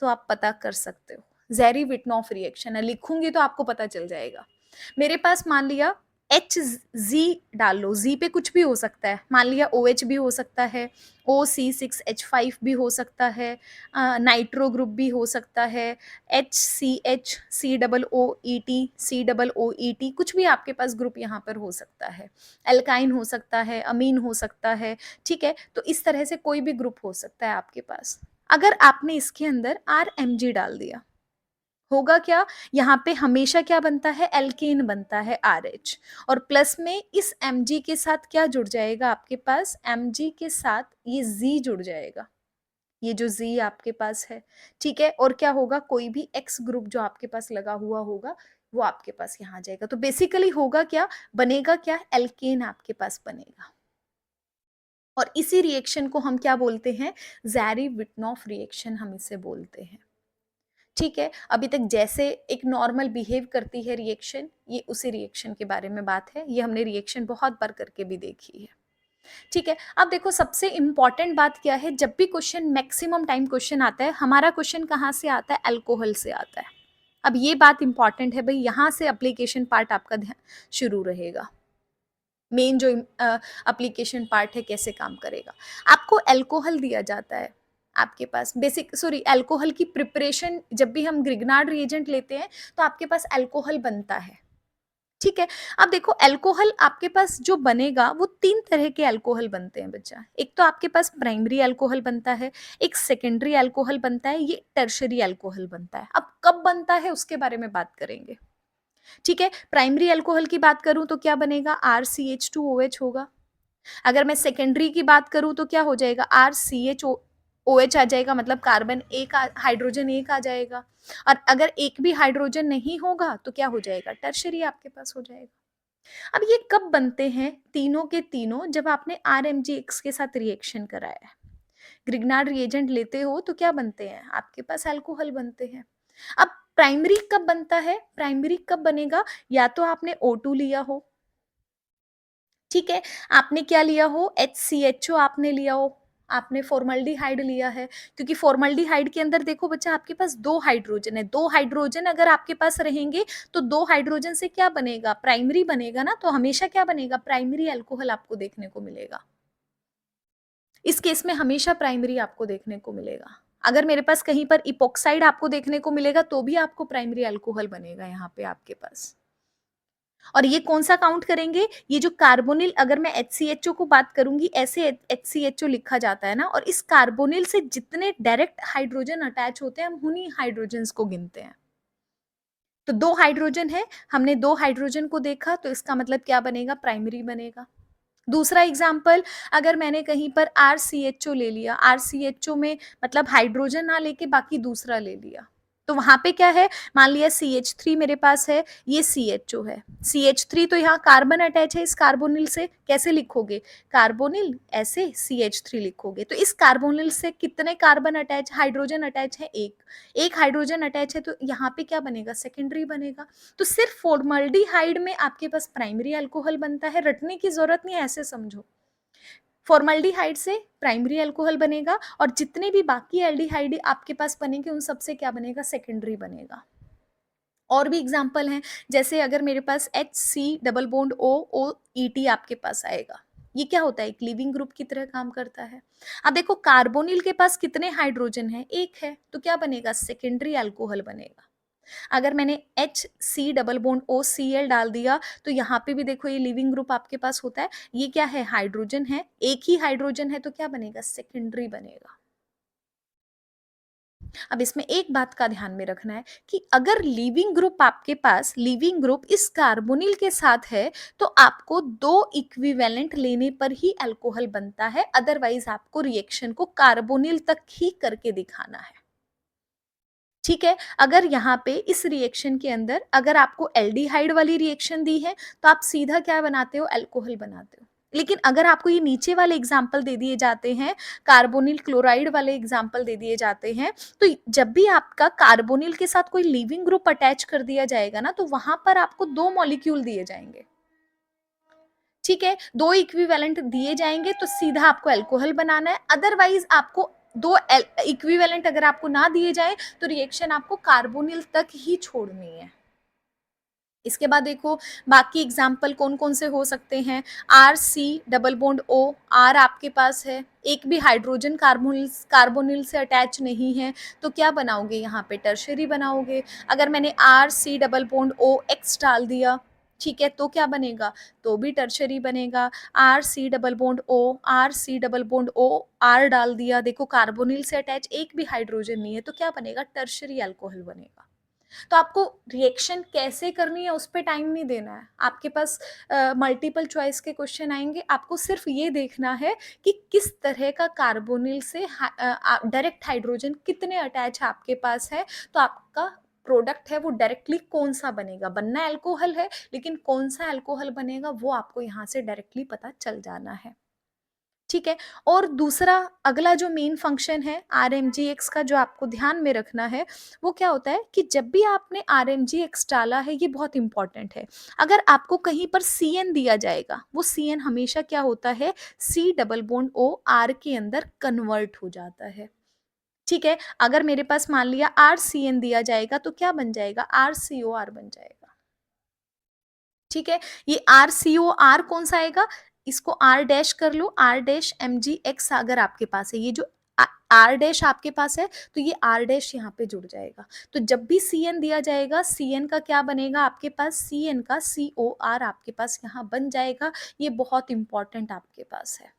तो आप पता कर सकते हो, जेरी विटनॉफ रिएक्शन है, लिखूंगी तो आपको पता चल जाएगा। मेरे पास मान लिया HZ डाल लो, Z पे कुछ भी हो सकता है, मान लिया OH भी हो सकता है, OC6H5 भी हो सकता है, नाइट्रो ग्रुप भी हो सकता है, HCH, COOET, कुछ भी आपके पास ग्रुप यहाँ पर हो सकता है, एल्काइन हो सकता है, अमीन हो सकता है। ठीक है, तो इस तरह से कोई भी ग्रुप हो सकता है आपके पास। अगर आपने इसके अंदर RMg डाल दिया, होगा क्या, यहाँ पे हमेशा क्या बनता है, एल्केन बनता है RH, और प्लस में इस Mg के साथ क्या जुड़ जाएगा आपके पास, Mg के साथ ये Z जुड़ जाएगा, ये जो Z आपके पास है। ठीक है, और क्या होगा, कोई भी X ग्रुप जो आपके पास लगा हुआ होगा वो आपके पास यहाँ जाएगा। तो बेसिकली होगा क्या, बनेगा क्या, एल्केन आपके पास बनेगा। और इसी रिएक्शन को हम क्या बोलते हैं, जेरी विटनॉफ रिएक्शन हम इसे बोलते हैं। ठीक है, अभी तक जैसे एक नॉर्मल बिहेव करती है रिएक्शन, ये उसी रिएक्शन के बारे में बात है, ये हमने रिएक्शन बहुत बार करके भी देखी है। ठीक है, अब देखो सबसे इंपॉर्टेंट बात क्या है, जब भी क्वेश्चन, मैक्सिमम टाइम क्वेश्चन आता है, हमारा क्वेश्चन कहाँ से आता है, अल्कोहल से आता है। अब ये बात इंपॉर्टेंट है भाई, यहाँ से एप्लीकेशन पार्ट आपका ध्यान शुरू रहेगा। मेन जो एप्लीकेशन पार्ट है कैसे काम करेगा, आपको अल्कोहल दिया जाता है आपके पास, अल्कोहल की प्रिपरेशन, जब भी हम ग्रिग्नार्ड रिएजेंट लेते हैं तो आपके पास अल्कोहल बनता है। ठीक है, अब देखो अल्कोहल आपके पास जो बनेगा वो 3 तरह के अल्कोहल बनते हैं बच्चा। एक तो आपके पास प्राइमरी अल्कोहल बनता है, एक सेकेंडरी अल्कोहल बनता है, ये टर्शरी अल्कोहल बनता है। अब कब बनता है उसके बारे में बात करेंगे। ठीक है, प्राइमरी अल्कोहल की बात करूं तो क्या बनेगा, RCH2OH होगा। अगर मैं सेकेंडरी की बात करूं तो क्या हो जाएगा, RCHOOH आ जाएगा, मतलब कार्बन एक, हाइड्रोजन एक आ जाएगा। और अगर एक भी हाइड्रोजन नहीं होगा तो क्या हो जाएगा, टर्शरी आपके पास हो जाएगा। अब ये कब बनते हैं तीनों के तीनों? जब आपने आरएमजीएक्स के साथ रिएक्शन कराया है। ग्रिग्नार्ड रिएजेंट लेते हो तो क्या बनते हैं? आपके पास अल्कोहल बनते हैं। अब प्राइमरी कब बनता है? प्राइमरी कब बनेगा? या तो आपने O2 लिया हो, ठीक है? आपने क्या लिया हो? HCHO आपने लिया हो, आपने फॉर्मल्डिहाइड लिया है, क्योंकि फॉर्मल्डिहाइड के अंदर देखो बच्चा आपके पास 2 हाइड्रोजन है, 2 हाइड्रोजन अगर आपके पास रहेंगे तो 2 हाइड्रोजन से क्या बनेगा? प्राइमरी बनेगा ना, तो हमेशा क्या बनेगा? प्राइमरी अल्कोहल आपको देखने को मिलेगा। इस केस में हमेशा प्राइमरी आपको देखने को मिलेगा। अगर मेरे पास कहीं पर इपॉक्साइड आपको देखने को मिलेगा तो भी आपको प्राइमरी अल्कोहल बनेगा यहाँ पे आपके पास। और ये कौन-सा काउंट करेंगे? ये जो कार्बोनिल, अगर मैं HCHO को बात करूँगी, ऐसे HCHO लिखा जाता है ना, और इस कार्बोनिल से जितने डायरेक्ट हाइड्रोजन अटैच होते हैं, हम उन्हीं हाइड्रोजन्स को गिनते हैं। तो 2 हाइड्रोजन है, हमने 2 हाइड्रोजन को देखा तो इसका मतलब क्या बनेगा? प्राइमरी बनेगा। दूसरा एग्जाम्पल, अगर मैंने कहीं पर RCHO ले लिया, RCHO में मतलब हाइड्रोजन ना लेके बाकी दूसरा ले लिया, तो वहां पे क्या है? मान लिया CH3 मेरे पास है, ये CHO है। CH3 तो यहाँ कार्बन अटैच है इस कार्बोनिल से, कैसे लिखोगे? कार्बोनिल ऐसे CH3 लिखोगे। तो इस कार्बोनिल से कितने कार्बन अटैच, हाइड्रोजन अटैच है? एक। एक हाइड्रोजन अटैच है तो यहाँ पे क्या बनेगा? सेकेंडरी बनेगा। तो सिर्फ फॉर्मल्डिहाइड में आपके पास प्राइमरी अल्कोहल बनता है, रटने की जरूरत नहीं है, ऐसे समझो। फॉर्मल्डिहाइड से प्राइमरी अल्कोहल बनेगा और जितने भी बाकी एल्डिहाइड आपके पास बनेंगे उन सबसे क्या बनेगा? सेकेंडरी बनेगा। और भी एग्जाम्पल हैं, जैसे अगर मेरे पास HC डबल बॉन्ड O आपके पास आएगा, ये क्या होता है? एक लिविंग ग्रुप की तरह काम करता है। अब देखो कार्बोनिल के पास कितने हाइड्रोजन है? एक है, तो क्या बनेगा? सेकेंडरी अल्कोहल बनेगा। अगर मैंने HC डबल बॉन्ड OCl डाल दिया तो यहाँ पे भी देखो ये लिविंग ग्रुप आपके पास होता है, ये क्या है? हाइड्रोजन है, एक ही हाइड्रोजन है, तो क्या बनेगा? सेकेंडरी बनेगा। अब इसमें एक बात का ध्यान में रखना है कि अगर लिविंग ग्रुप आपके पास, लिविंग ग्रुप इस कार्बोनिल के साथ है, तो आपको 2 इक्विवेलेंट लेने पर ही अल्कोहल बनता है, अदरवाइज आपको रिएक्शन को कार्बोनिल तक ही करके दिखाना है। ठीक है? अगर यहाँ पे इस रिएक्शन के अंदर अगर आपको एल्डिहाइड वाली रिएक्शन दी है, तो आप सीधा क्या बनाते हो? अल्कोहल बनाते हो। लेकिन अगर आपको ये नीचे वाले एग्जाम्पल दे दिए जाते हैं, कार्बोनिल क्लोराइड वाले एग्जाम्पल दे दिए जाते हैं, तो जब भी आपका कार्बोनिल के साथ कोई लिविंग ग्रुप अटैच कर दिया जाएगा ना, तो वहां पर आपको 2 मॉलिक्यूल दिए जाएंगे। ठीक है, 2 इक्विवेलेंट दिए जाएंगे तो सीधा आपको अल्कोहल बनाना है, अदरवाइज आपको 2 इक्विवेलेंट अगर आपको ना दिए जाए तो रिएक्शन आपको कार्बोनिल तक ही छोड़नी है। इसके बाद देखो बाकी एग्जाम्पल कौन कौन से हो सकते हैं। RC double bond O, R आपके पास है, एक भी हाइड्रोजन कार्बोनिल से अटैच नहीं है, तो क्या बनाओगे? यहाँ पे टर्शरी बनाओगे। अगर मैंने RC डबल बॉन्ड OX डाल दिया, ठीक है, तो क्या बनेगा? तो भी टर्शरी बनेगा। RC double bond O, RC double bond O R डाल दिया, देखो कार्बोनिल से अटैच एक भी हाइड्रोजन नहीं है, तो क्या बनेगा? टर्शरी अल्कोहल बनेगा। तो आपको रिएक्शन कैसे करनी है उस पे टाइम नहीं देना है। आपके पास मल्टीपल चॉइस के क्वेश्चन आएंगे, आपको सिर्फ ये देखना है कि किस तरह का कार्बोनिल से डायरेक्ट हाइड्रोजन कितने अटैच आपके पास है, तो आपका प्रोडक्ट है वो डायरेक्टली कौन सा बनेगा। बनना अल्कोहल है, लेकिन कौन सा अल्कोहल बनेगा वो आपको यहाँ से डायरेक्टली पता चल जाना है। ठीक है। और दूसरा अगला जो मेन फंक्शन है RMGX का, जो आपको ध्यान में रखना है, वो क्या होता है कि जब भी आपने RMGX डाला है, ये बहुत इंपॉर्टेंट है, अगर आपको कहीं पर CN दिया जाएगा, वो CN हमेशा क्या होता है? C double bond O R के अंदर कन्वर्ट हो जाता है। ठीक है, अगर मेरे पास मान लिया RCN दिया जाएगा तो क्या बन जाएगा? RCOR बन जाएगा। ठीक है, ये RCOR कौन सा आएगा? इसको R डैश कर लो, R डैश MgX अगर आपके पास है, ये जो R डैश आपके पास है तो ये R डैश यहाँ पे जुड़ जाएगा। तो जब भी CN दिया जाएगा, CN का क्या बनेगा आपके पास? CN का COR आपके पास यहाँ बन जाएगा। ये बहुत इंपॉर्टेंट आपके पास है।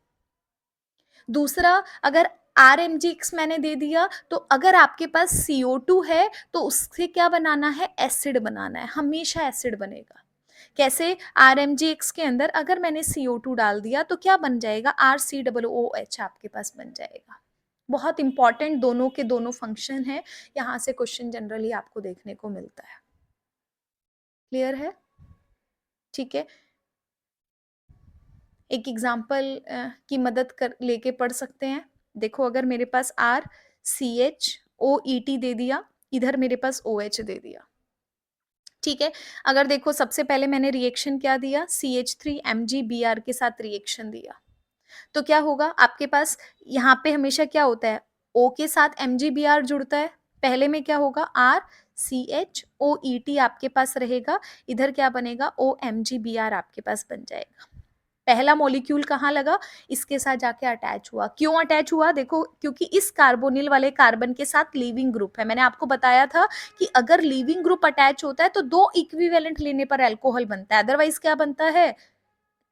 दूसरा, अगर RMGX मैंने दे दिया, तो अगर आपके पास CO2 है तो उससे क्या बनाना है? एसिड बनाना है, हमेशा एसिड बनेगा। कैसे? RMGX के अंदर अगर मैंने CO2 डाल दिया तो क्या बन जाएगा? RCOOH आपके पास बन जाएगा। बहुत इंपॉर्टेंट दोनों के दोनों फंक्शन है, यहाँ से क्वेश्चन जनरली आपको देखने को मिलता है। क्लियर है? ठीक है। एक एग्जाम्पल की मदद कर लेके पढ़ सकते हैं। देखो अगर मेरे पास RCHOET दे दिया, इधर मेरे पास OH दे दिया, ठीक है। अगर देखो सबसे पहले मैंने रिएक्शन क्या दिया, CH3 MgBr के साथ रिएक्शन दिया, तो क्या होगा आपके पास, यहाँ पे हमेशा क्या होता है, O के साथ MgBr जुड़ता है, पहले में क्या होगा, RCHOET आपके पास रहेगा, इधर क्या बनेगा, OMgBr आपके पास बन जाएगा। पहला मॉलिक्यूल कहाँ लगा, इसके साथ जाके अटैच हुआ। क्यों अटैच हुआ, देखो क्योंकि इस कार्बोनिल वाले कार्बन के साथ लीविंग ग्रुप है। मैंने आपको बताया था कि अगर लीविंग ग्रुप अटैच होता है तो दो इक्विवेलेंट लेने पर अल्कोहल बनता है, अदरवाइज क्या बनता है,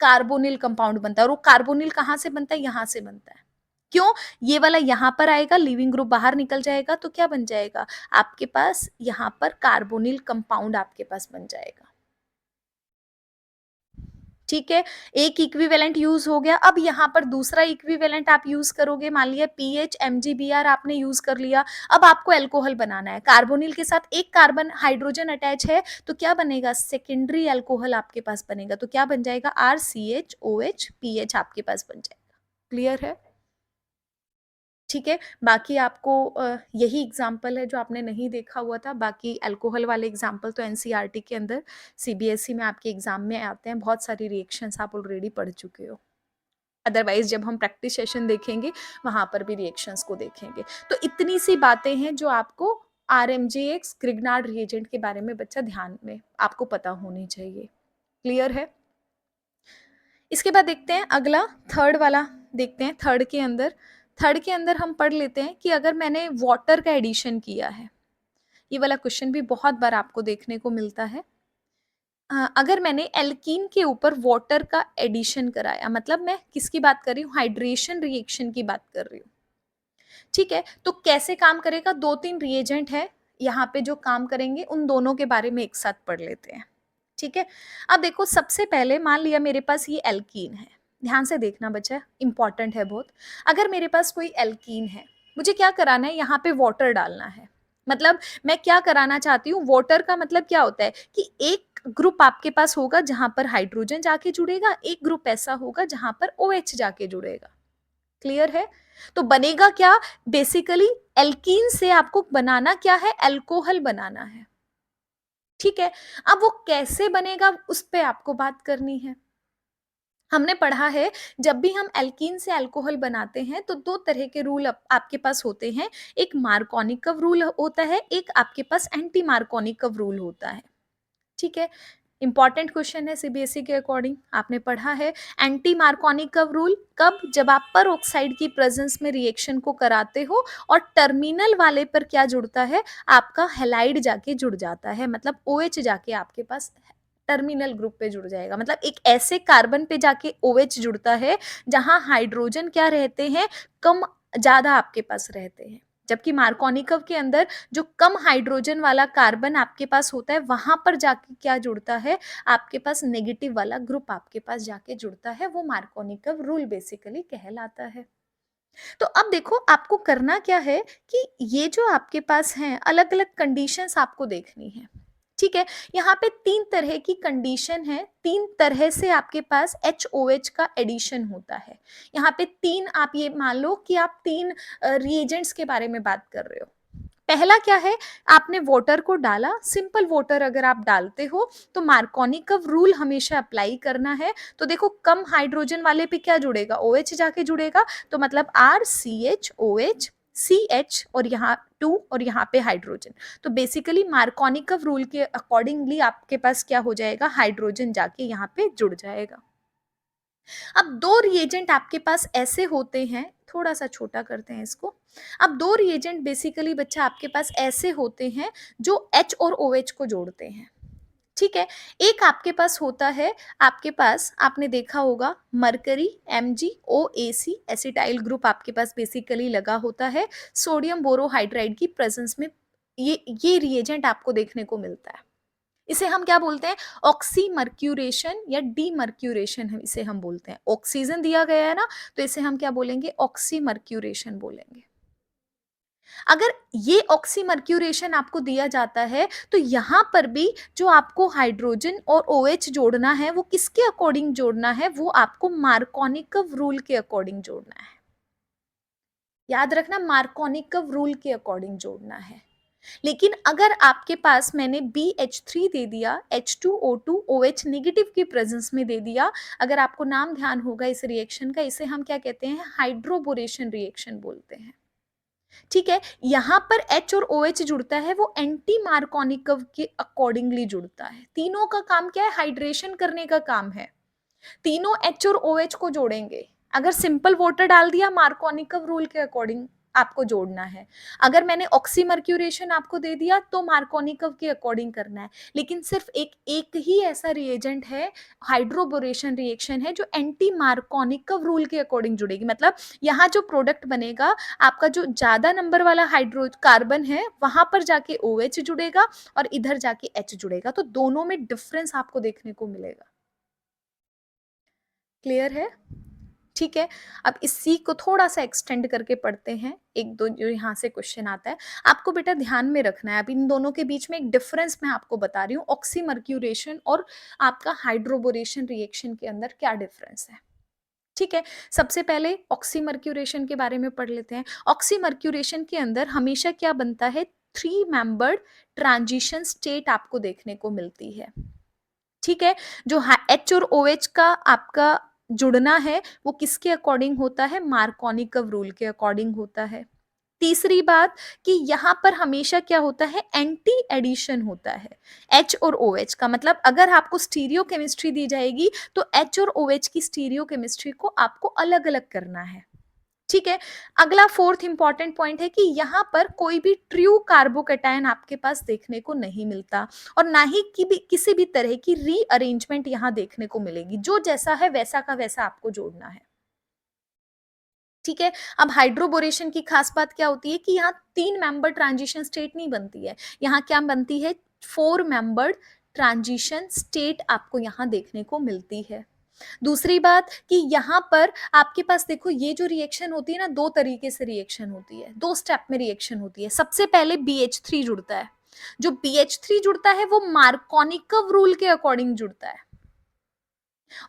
कार्बोनिल कंपाउंड बनता है। और वो कार्बोनिल कहाँ से बनता है, यहाँ से बनता है। क्यों, ये वाला यहाँ पर आएगा, लिविंग ग्रुप बाहर निकल जाएगा, तो क्या बन जाएगा आपके पास, यहाँ पर कार्बोनिल कंपाउंड आपके पास बन जाएगा। ठीक है, एक इक्विवेलेंट यूज हो गया। अब यहाँ पर दूसरा इक्विवेलेंट आप यूज करोगे, मान लिया पीएच MgBr आपने यूज कर लिया। अब आपको अल्कोहल बनाना है, कार्बोनिल के साथ एक कार्बन हाइड्रोजन अटैच है, तो क्या बनेगा, सेकेंडरी अल्कोहल आपके पास बनेगा, तो क्या बन जाएगा, RCHOH आपके पास बन जाएगा। क्लियर है, ठीक है। बाकी आपको यही एग्जाम्पल है जो आपने नहीं देखा हुआ था, बाकी अल्कोहल वाले एग्जाम्पल तो एनसीईआरटी के अंदर सीबीएसई में आपके एग्जाम में आते हैं, बहुत सारी रिएक्शंस आप ऑलरेडी पढ़ चुके हो। अदरवाइज जब हम प्रैक्टिस सेशन देखेंगे वहां पर भी रिएक्शंस को देखेंगे। तो इतनी सी बातें हैं जो आपको RMJX ग्रिग्नार्ड रिएजेंट के बारे में बच्चा ध्यान में आपको पता होनी चाहिए। क्लियर है, इसके बाद देखते हैं अगला, थर्ड वाला देखते हैं। थर्ड के अंदर हम पढ़ लेते हैं कि अगर मैंने वाटर का एडिशन किया है, ये वाला क्वेश्चन भी बहुत बार आपको देखने को मिलता है। अगर मैंने एल्कीन के ऊपर वाटर का एडिशन कराया, मतलब मैं किसकी बात कर रही हूँ, हाइड्रेशन रिएक्शन की बात कर रही हूँ, ठीक है। तो कैसे काम करेगा, दो तीन रिएजेंट है यहाँ पे जो काम करेंगे, उन दोनों के बारे में एक साथ पढ़ लेते हैं, ठीक है। अब देखो सबसे पहले मान लिया मेरे पास ये एल्कीन है, ध्यान से देखना बच्चा, इंपॉर्टेंट है बहुत। अगर मेरे पास कोई एल्कीन है, मुझे क्या कराना है, यहाँ पे वाटर डालना है। मतलब मैं क्या कराना चाहती हूँ, वाटर का मतलब क्या होता है कि एक ग्रुप आपके पास होगा जहां पर हाइड्रोजन जाके जुड़ेगा, एक ग्रुप ऐसा होगा जहां पर OH जाके जुड़ेगा। क्लियर है, तो बनेगा क्या, बेसिकली एल्कीन से आपको बनाना क्या है, अल्कोहल बनाना है, ठीक है। अब वो कैसे बनेगा उस पे आपको बात करनी है। हमने पढ़ा है जब भी हम एल्कीन से अल्कोहल बनाते हैं तो दो तरह के रूल आपके पास होते हैं, एक मार्कोनिकव रूल होता है, एक आपके पास एंटी मार्कोनिकव रूल होता है, ठीक है। इंपॉर्टेंट क्वेश्चन है सीबीएसई के अकॉर्डिंग, आपने पढ़ा है एंटी मार्कोनिकव रूल कब, जब आप पर ऑक्साइड की प्रेजेंस में रिएक्शन को कराते हो और टर्मिनल वाले पर क्या जुड़ता है, आपका हेलाइड जाके जुड़ जाता है, मतलब OH जाके आपके पास टर्मिनल ग्रुप पे जुड़ जाएगा, मतलब एक ऐसे कार्बन पे जाके OH जुड़ता है जहां हाइड्रोजन क्या रहते हैं, कम ज्यादा आपके पास रहते हैं। जबकि मार्कोनिकव के अंदर जो कम हाइड्रोजन वाला कार्बन आपके पास होता है, वहां पर जाके क्या जुड़ता है, आपके पास नेगेटिव वाला ग्रुप आपके पास जाके जुड़ता है, वो मार्कोनिकव रूल बेसिकली कहलाता है। तो अब देखो आपको करना क्या है कि ये जो आपके पास हैं अलग अलग कंडीशंस आपको देखनी है, ठीक है। यहाँ पे तीन तरह की कंडीशन है, तीन तरह से आपके पास HOH का एडिशन होता है। यहाँ पे तीन, आप ये मान लो कि आप तीन रिएजेंट्स के बारे में बात कर रहे हो। पहला क्या है, आपने वाटर को डाला, सिंपल वाटर अगर आप डालते हो तो मार्कोनिकव रूल हमेशा अप्लाई करना है। तो देखो कम हाइड्रोजन वाले पे क्या जुड़ेगा, OH जाके जुड़ेगा, तो मतलब RCHOH CH और यहाँ 2 और यहाँ पे हाइड्रोजन। तो बेसिकली मार्कोनिकव रूल के अकॉर्डिंगली आपके पास क्या हो जाएगा, हाइड्रोजन जाके यहाँ पे जुड़ जाएगा। अब दो रिएजेंट आपके पास ऐसे होते हैं, थोड़ा सा छोटा करते हैं इसको। अब दो रिएजेंट बेसिकली बच्चा आपके पास ऐसे होते हैं जो H और OH को जोड़ते हैं, ठीक है। एक आपके पास होता है, आपके पास आपने देखा होगा मरकरी MgOAC एसिटाइल ग्रुप आपके पास बेसिकली लगा होता है सोडियम बोरोहाइड्राइड की प्रेजेंस में, ये रिएजेंट आपको देखने को मिलता है। इसे हम क्या बोलते हैं, ऑक्सीमर्क्यूरेशन या डीमर्क्यूरेशन इसे हम बोलते हैं। ऑक्सीजन दिया गया है ना, तो इसे हम क्या बोलेंगे, ऑक्सीमर्क्यूरेशन बोलेंगे। अगर ये ऑक्सीमर्क्यूरेशन आपको दिया जाता है, तो यहाँ पर भी जो आपको हाइड्रोजन और OH जोड़ना है, वो किसके अकॉर्डिंग जोड़ना है? वो आपको मार्कोनिकव रूल के अकॉर्डिंग जोड़ना है। याद रखना, मार्कोनिकव रूल के अकॉर्डिंग जोड़ना है। लेकिन अगर आपके पास मैंने BH3 दे दिया, H2O2 OH नेगेटिव की प्रेजेंस में दे दिया, अगर आपको नाम ध्यान होगा इस रिएक्शन का, इसे हम क्या कहते हैं? हाइड्रोबोरेशन रिएक्शन बोलते हैं। ठीक है, यहाँ पर H और OH जुड़ता है, वो एंटी मार्कोनिकव के अकॉर्डिंगली जुड़ता है। तीनों का काम क्या है? हाइड्रेशन करने का काम है। तीनों H और OH को जोड़ेंगे। अगर सिंपल वाटर डाल दिया, मार्कोनिकव रूल के अकॉर्डिंग आपको जोड़ना है। अगर मैंने ऑक्सीमर्क्यूरेशन आपको दे दिया, तो मार्कोनिकव के अकॉर्डिंग करना है। लेकिन सिर्फ एक एक ही ऐसा रिएजेंट है, हाइड्रोबोरेशन रिएक्शन है, जो एंटी मार्कोनिकव रूल के अकॉर्डिंग जुड़ेगी। मतलब यहाँ जो प्रोडक्ट बनेगा, आपका जो ज्यादा नंबर वाला हाइड्रो कार्बन है, वहां पर जाके OH जुड़ेगा और इधर जाके H जुड़ेगा। तो दोनों में डिफरेंस आपको देखने को मिलेगा। क्लियर है? ठीक है, अब इसी को थोड़ा सा एक्सटेंड करके पढ़ते हैं। एक दो जो यहाँ से क्वेश्चन आता है, आपको बेटा ध्यान में रखना है। अब इन दोनों के बीच में एक डिफरेंस मैं आपको बता रही हूँ, ऑक्सीमर्क्यूरेशन और आपका हाइड्रोबोरेशन रिएक्शन के अंदर क्या डिफरेंस है। ठीक है, सबसे पहले ऑक्सीमर्क्यूरेशन के बारे में पढ़ लेते हैं। ऑक्सीमर्क्यूरेशन के अंदर हमेशा क्या बनता है? 3 मेंबर्ड ट्रांजिशन स्टेट आपको देखने को मिलती है। ठीक है, जो H और OH का आपका जुड़ना है, वो किसके अकॉर्डिंग होता है? मार्कोनिकव रूल के अकॉर्डिंग होता है। तीसरी बात कि यहाँ पर हमेशा क्या होता है? एंटी एडिशन होता है H और OH का। मतलब अगर आपको स्टीरियो केमिस्ट्री दी जाएगी, तो H और OH की स्टीरियो केमिस्ट्री को आपको अलग अलग करना है। ठीक है, अगला फोर्थ इंपॉर्टेंट पॉइंट है कि यहाँ पर कोई भी ट्रू कार्बोकेटायन आपके पास देखने को नहीं मिलता, और ना ही किसी भी तरह की रीअरेंजमेंट यहाँ देखने को मिलेगी। जो जैसा है वैसा का वैसा आपको जोड़ना है। ठीक है, अब हाइड्रोबोरेशन की खास बात क्या होती है कि यहाँ 3 मेंबर ट्रांजिशन स्टेट नहीं बनती है, यहाँ क्या बनती है? 4 मेंबर्ड ट्रांजिशन स्टेट आपको यहाँ देखने को मिलती है। दूसरी बात कि यहाँ पर आपके पास देखो, ये जो रिएक्शन होती है ना, 2 तरीके से रिएक्शन होती है, 2 स्टेप में रिएक्शन होती है। सबसे पहले BH3 जुड़ता है। जो BH3 जुड़ता है, वो मार्कोनिकव रूल के अकॉर्डिंग जुड़ता है।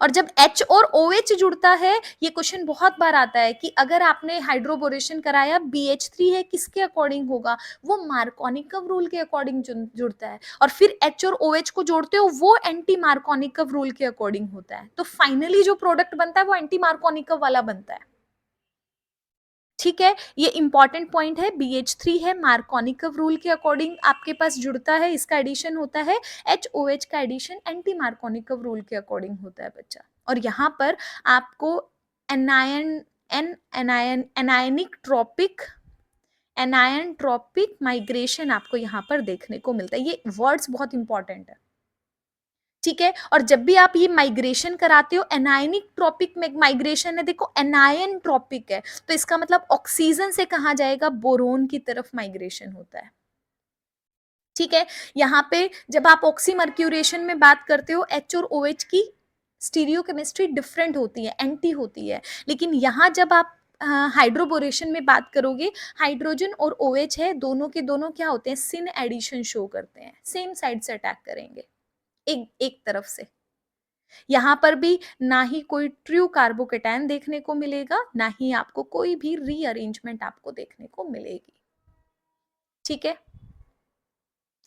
और जब H और OH जुड़ता है, ये क्वेश्चन बहुत बार आता है कि अगर आपने हाइड्रोबोरेशन कराया, BH3 है, किसके अकॉर्डिंग होगा? वो मार्कोनिकव रूल के अकॉर्डिंग जुड़ता है। और फिर H और OH को जोड़ते हो, वो एंटी मार्कोनिकव रूल के अकॉर्डिंग होता है। तो फाइनली जो प्रोडक्ट बनता है, वो एंटी मार्कोनिकव वाला बनता है। ठीक है, ये इंपॉर्टेंट पॉइंट है। BH3 है, मार्कोनिकव रूल के अकॉर्डिंग आपके पास जुड़ता है, इसका एडिशन होता है। HOH का एडिशन एंटी मार्कोनिकव रूल के अकॉर्डिंग होता है बच्चा। और यहाँ पर आपको anion anionic tropic anion tropic migration आपको यहाँ पर देखने को मिलता है। ये वर्ड्स बहुत इंपॉर्टेंट है। ठीक है, और जब भी आप ये माइग्रेशन कराते हो, एनायनिक ट्रॉपिक माइग्रेशन है, देखो एनायन ट्रॉपिक है, तो इसका मतलब ऑक्सीजन से कहा जाएगा? बोरोन की तरफ माइग्रेशन होता है। ठीक है, यहाँ पे जब आप ऑक्सीमर्क्यूरेशन में बात करते हो, H और OH की स्टीरियो केमिस्ट्री डिफरेंट होती है, एंटी होती है। लेकिन यहाँ जब आप हाइड्रोबोरेशन में बात करोगे, हाइड्रोजन और OH है, दोनों के दोनों क्या होते हैं? सिन एडिशन शो करते हैं, सेम साइड से अटैक करेंगे, एक एक तरफ से। यहाँ पर भी ना ही कोई ट्रू कार्बोकेटायन देखने को मिलेगा, ना ही आपको कोई भी रीअरेंजमेंट आपको देखने को मिलेगी। ठीक है,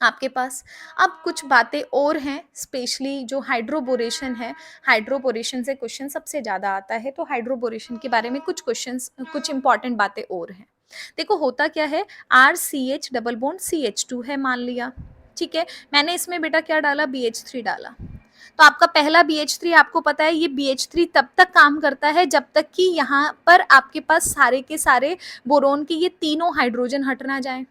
आपके पास अब कुछ बातें और हैं, स्पेशली जो हाइड्रोबोरेशन है। हाइड्रोबोरेशन से क्वेश्चन सबसे ज्यादा आता है, तो हाइड्रोबोरेशन के बारे में कुछ क्वेश्चंस, कुछ इंपॉर्टेंट बातें और हैं। देखो होता क्या है, RCH डबल बॉन्ड CH2 है, मान लिया। ठीक है, मैंने इसमें बेटा क्या डाला? BH3 डाला। तो आपका पहला BH3, आपको पता है ये BH3 तब तक काम करता है जब तक कि यहाँ पर आपके पास सारे के सारे बोरोन के ये तीनों हाइड्रोजन हट ना जाए।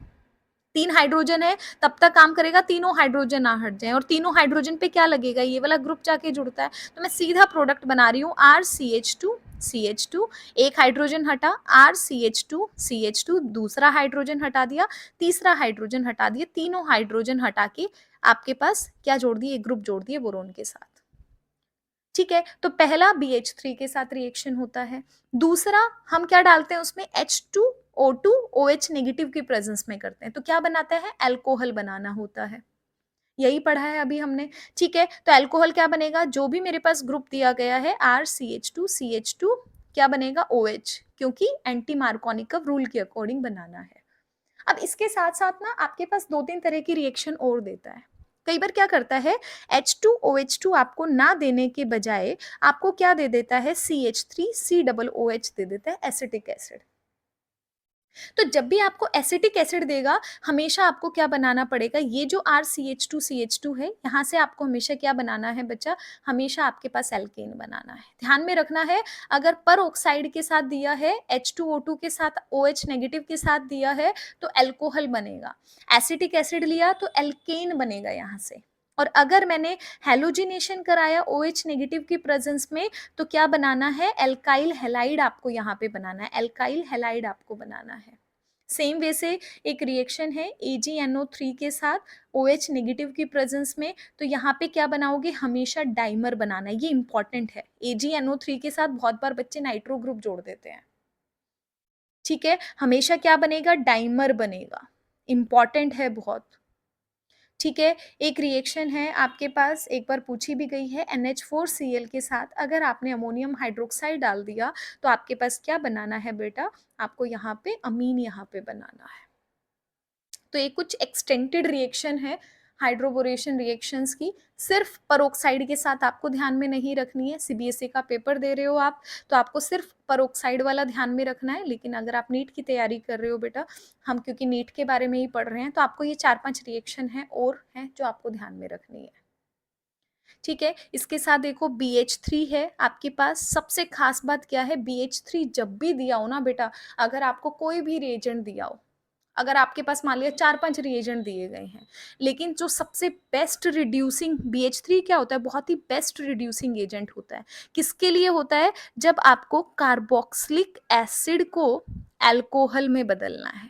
3 हाइड्रोजन है, तब तक काम करेगा, तीनों हाइड्रोजन ना हट जाए। और तीनों हाइड्रोजन पे क्या लगेगा? ये वाला ग्रुप जाके जुड़ता है। तो मैं सीधा प्रोडक्ट बना रही हूँ, RCH2 एक हाइड्रोजन हटा, RCH2 दूसरा हाइड्रोजन हटा दिया, तीसरा हाइड्रोजन हटा दिया, तीनों हाइड्रोजन हटा के आपके पास क्या जोड़ दिए? एक ग्रुप जोड़ दिए बोरोन के साथ। ठीक है, तो पहला BH3 के साथ रिएक्शन होता है। दूसरा हम क्या डालते हैं उसमें, H2O2 OH नेगेटिव की प्रेजेंस में करते हैं, तो क्या बनाता है, अल्कोहल बनाना होता है। यही पढ़ा है अभी हमने। ठीक है, तो अल्कोहल क्या बनेगा, जो भी मेरे पास ग्रुप दिया गया है RCH2CH2 क्या बनेगा, OH, क्योंकि एंटी मार्कोनिकव रूल के अकॉर्डिंग बनाना है। अब इसके साथ साथ ना आपके पास दो तीन तरह की रिएक्शन और देता है। कई बार क्या करता है, H2OH2 आपको ना देने के बजाय आपको क्या दे देता है, CH3COOH दे देता है, एसिटिक एसिड। तो जब भी आपको एसिटिक एसिड देगा, हमेशा आपको क्या बनाना पड़ेगा, ये जो RCH2CH2 है, यहाँ से आपको हमेशा क्या बनाना है बच्चा, हमेशा आपके पास एल्केन बनाना है। ध्यान में रखना है, अगर पर ऑक्साइड के साथ दिया है, H2O2 के साथ OH नेगेटिव के साथ दिया है, तो एल्कोहल बनेगा। एसिटिक एसिड लिया तो एल्केन बनेगा यहाँ से। और अगर मैंने हेलोजिनेशन कराया OH नेगेटिव की प्रेजेंस में, तो क्या बनाना है, एल्काइल हैलाइड आपको यहाँ पे बनाना है, एल्काइल हैलाइड आपको बनाना है। सेम वे से एक रिएक्शन है AgNO3 के साथ OH नेगेटिव की प्रेजेंस में, तो यहाँ पे क्या बनाओगे, हमेशा डाइमर बनाना है, ये इंपॉर्टेंट है। AgNO3 के साथ बहुत बार बच्चे नाइट्रो ग्रुप जोड़ देते हैं। ठीक है, हमेशा क्या बनेगा, डाइमर बनेगा, इंपॉर्टेंट है बहुत। ठीक है, एक रिएक्शन है आपके पास, एक बार पूछी भी गई है, NH4Cl के साथ अगर आपने अमोनियम हाइड्रोक्साइड डाल दिया, तो आपके पास क्या बनाना है बेटा, आपको यहाँ पे अमीन यहाँ पे बनाना है। तो ये कुछ एक्सटेंडेड रिएक्शन है हाइड्रोबोरेशन रिएक्शंस की, सिर्फ परोक्साइड के साथ आपको ध्यान में नहीं रखनी है। CBSE का पेपर दे रहे हो आप, तो आपको सिर्फ परोक्साइड वाला ध्यान में रखना है। लेकिन अगर आप नीट की तैयारी कर रहे हो बेटा, हम क्योंकि नीट के बारे में ही पढ़ रहे हैं, तो आपको ये 4-5 रिएक्शन है और हैं जो आपको ध्यान में रखनी है। ठीक है, इसके साथ देखो BH3 है आपके पास। सबसे खास बात क्या है, BH3 जब भी दिया हो ना बेटा, अगर आपको कोई भी रिएजेंट दिया हो, अगर आपके पास मान लिया 4-5 रिएजेंट दिए गए हैं, लेकिन जो सबसे बेस्ट रिड्यूसिंग BH3 क्या होता है, बहुत ही बेस्ट रिड्यूसिंग एजेंट होता है। किसके लिए होता है, जब आपको कार्बोक्सिलिक एसिड को अल्कोहल में बदलना है,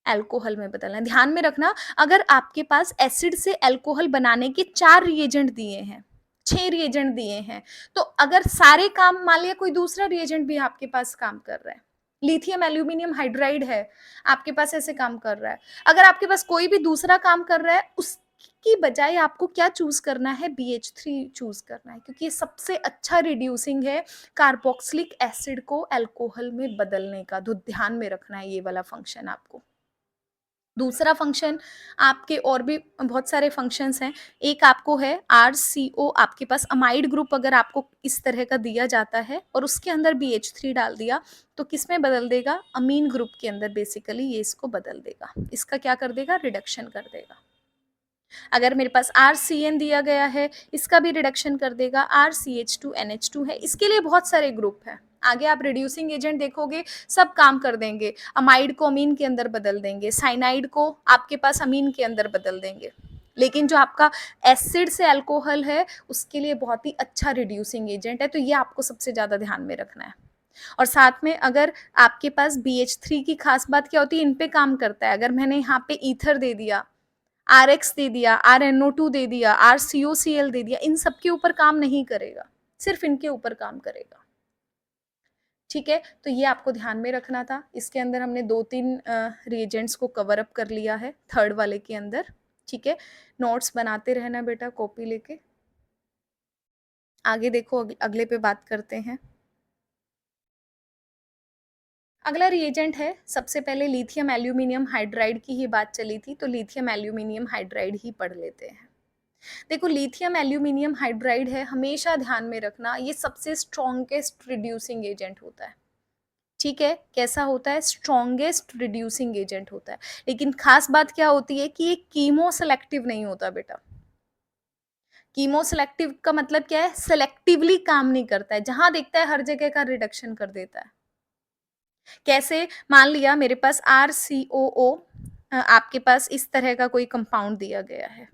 अल्कोहल में बदलना है। ध्यान में रखना, अगर आपके पास एसिड से अल्कोहल बनाने के 4 रिएजेंट दिए हैं, 6 रिएजेंट दिए हैं, तो अगर सारे काम, मान लिया कोई दूसरा रिएजेंट भी आपके पास काम कर रहा है, लिथियम एल्यूमिनियम हाइड्राइड है आपके पास, ऐसे काम कर रहा है, अगर आपके पास कोई भी दूसरा काम कर रहा है, उसकी बजाय आपको क्या चूज करना है, BH3 चूज करना है, क्योंकि ये सबसे अच्छा रिड्यूसिंग है कार्बोक्सिलिक एसिड को अल्कोहल में बदलने का। तो ध्यान में रखना है ये वाला फंक्शन आपको। दूसरा फंक्शन, आपके और भी बहुत सारे फंक्शंस हैं। एक आपको है RCO, आपके पास अमाइड ग्रुप अगर आपको इस तरह का दिया जाता है और उसके अंदर BH3 डाल दिया, तो किस में बदल देगा, अमीन ग्रुप के अंदर बेसिकली ये इसको बदल देगा, इसका क्या कर देगा, रिडक्शन कर देगा। अगर मेरे पास RCN दिया गया है, इसका भी रिडक्शन कर देगा। RCH2NH2 है, इसके लिए बहुत सारे ग्रुप हैं। आगे आप रिड्यूसिंग एजेंट देखोगे, सब काम कर देंगे। अमाइड को अमीन के अंदर बदल देंगे, साइनाइड को आपके पास अमीन के अंदर बदल देंगे, लेकिन जो आपका एसिड से अल्कोहल है, उसके लिए बहुत ही अच्छा रिड्यूसिंग एजेंट है। तो ये आपको सबसे ज्यादा ध्यान में रखना है। और साथ में अगर आपके पास BH3 की खास बात क्या होती है, इन पे काम करता है। अगर मैंने यहाँ पे ईथर दे दिया, RX दे दिया, RNO2 दे दिया, RCOCl दे दिया, इन सब के ऊपर काम नहीं करेगा, सिर्फ इनके ऊपर काम करेगा। ठीक है, तो ये आपको ध्यान में रखना था। इसके अंदर हमने 2-3 रिएजेंट्स को कवर अप कर लिया है थर्ड वाले के अंदर। ठीक है, नोट्स बनाते रहना बेटा कॉपी लेके। आगे देखो, अगले पे बात करते हैं। अगला रिएजेंट है, सबसे पहले लिथियम एल्यूमिनियम हाइड्राइड की ही बात चली थी, तो लिथियम एल्यूमिनियम हाइड्राइड ही पढ़ लेते हैं। देखो, लिथियम एल्यूमिनियम हाइड्राइड है, हमेशा ध्यान में रखना, ये सबसे स्ट्रॉन्गेस्ट रिड्यूसिंग एजेंट होता है। ठीक है, कैसा होता है, स्ट्रॉन्गेस्ट रिड्यूसिंग एजेंट होता है। लेकिन खास बात क्या होती है कि ये कीमो सेलेक्टिव नहीं होता बेटा। कीमो सेलेक्टिव का मतलब क्या है, सेलेक्टिवली काम नहीं करता है, जहां देखता है हर जगह का रिडक्शन कर देता है। कैसे, मान लिया मेरे पास RCOO, आपके पास इस तरह का कोई कंपाउंड दिया गया है,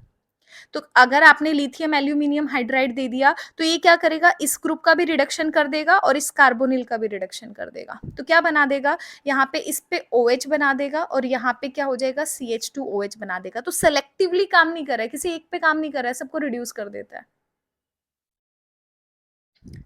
तो अगर आपने लिथियम एल्यूमिनियम हाइड्राइड दे दिया, तो ये क्या करेगा, इस ग्रुप का भी रिडक्शन कर देगा और इस कार्बोनिल का भी रिडक्शन कर देगा। तो क्या बना देगा, यहाँ पे इस पे OH बना देगा और यहाँ पे क्या हो जाएगा, CH2OH बना देगा। तो सेलेक्टिवली काम नहीं कर रहा है, किसी एक पे काम नहीं कर रहा है, सबको रिड्यूस कर देता है।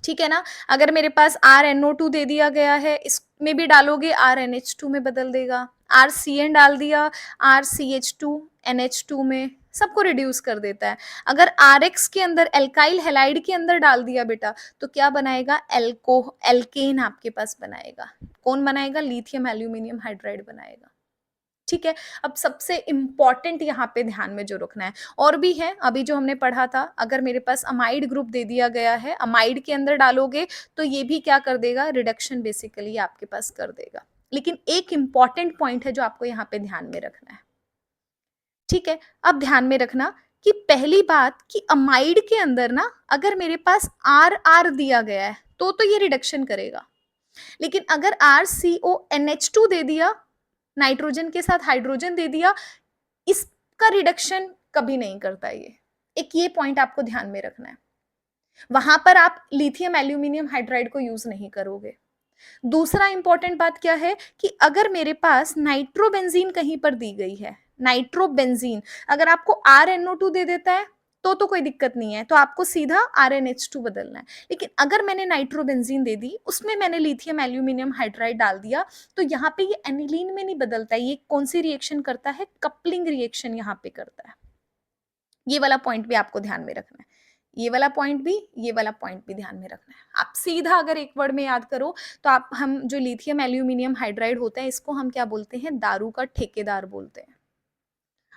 ठीक है ना? अगर मेरे पास RNO2 दे दिया गया है, इसमें भी डालोगे RNH2 में बदल देगा। RCN डाल दिया, RCH2 NH2 में, सबको रिड्यूस कर देता है। अगर RX के अंदर एल्काइल हैलाइड के अंदर डाल दिया बेटा, तो क्या बनाएगा? एल्केन आपके पास बनाएगा। कौन बनाएगा? लिथियम एल्यूमिनियम हाइड्राइड बनाएगा। ठीक है। अब सबसे इंपॉर्टेंट यहाँ पे ध्यान में जो रखना है, और भी है अभी जो हमने पढ़ा था, अगर मेरे पास अमाइड ग्रुप दे दिया गया है, अमाइड के अंदर डालोगे तो ये भी क्या कर देगा? रिडक्शन बेसिकली आपके पास कर देगा। लेकिन एक इंपॉर्टेंट पॉइंट है जो आपको यहाँ पे ध्यान में रखना है। ठीक है। अब ध्यान में रखना कि पहली बात कि अमाइड के अंदर ना अगर मेरे पास RR दिया गया है तो ये रिडक्शन करेगा। लेकिन अगर RCONH2 दे दिया, नाइट्रोजन के साथ हाइड्रोजन दे दिया, इसका रिडक्शन कभी नहीं करता ये। एक ये पॉइंट आपको ध्यान में रखना है। वहां पर आप लिथियम एल्यूमिनियम हाइड्राइड को यूज नहीं करोगे। दूसरा इंपॉर्टेंट बात क्या है कि अगर मेरे पास नाइट्रोबेंजीन कहीं पर दी गई है, नाइट्रोबेंजीन अगर आपको RNO2 दे देता है तो कोई दिक्कत नहीं है, तो आपको सीधा RNH2 बदलना है। लेकिन अगर मैंने नाइट्रोबेंजीन दे दी, उसमें मैंने लिथियम एल्यूमिनियम हाइड्राइड डाल दिया, तो यहाँ पे ये एनिलीन में नहीं बदलता है। ये कौन सी रिएक्शन करता है? कपलिंग रिएक्शन यहाँ पे करता है। ये वाला पॉइंट भी आपको ध्यान में रखना है। ये वाला पॉइंट भी, ये वाला पॉइंट भी ध्यान में रखना है। आप सीधा अगर एक वर्ड में याद करो तो आप, हम जो लिथियम एल्यूमिनियम हाइड्राइड होता है, इसको हम क्या बोलते हैं? दारू का ठेकेदार बोलते हैं।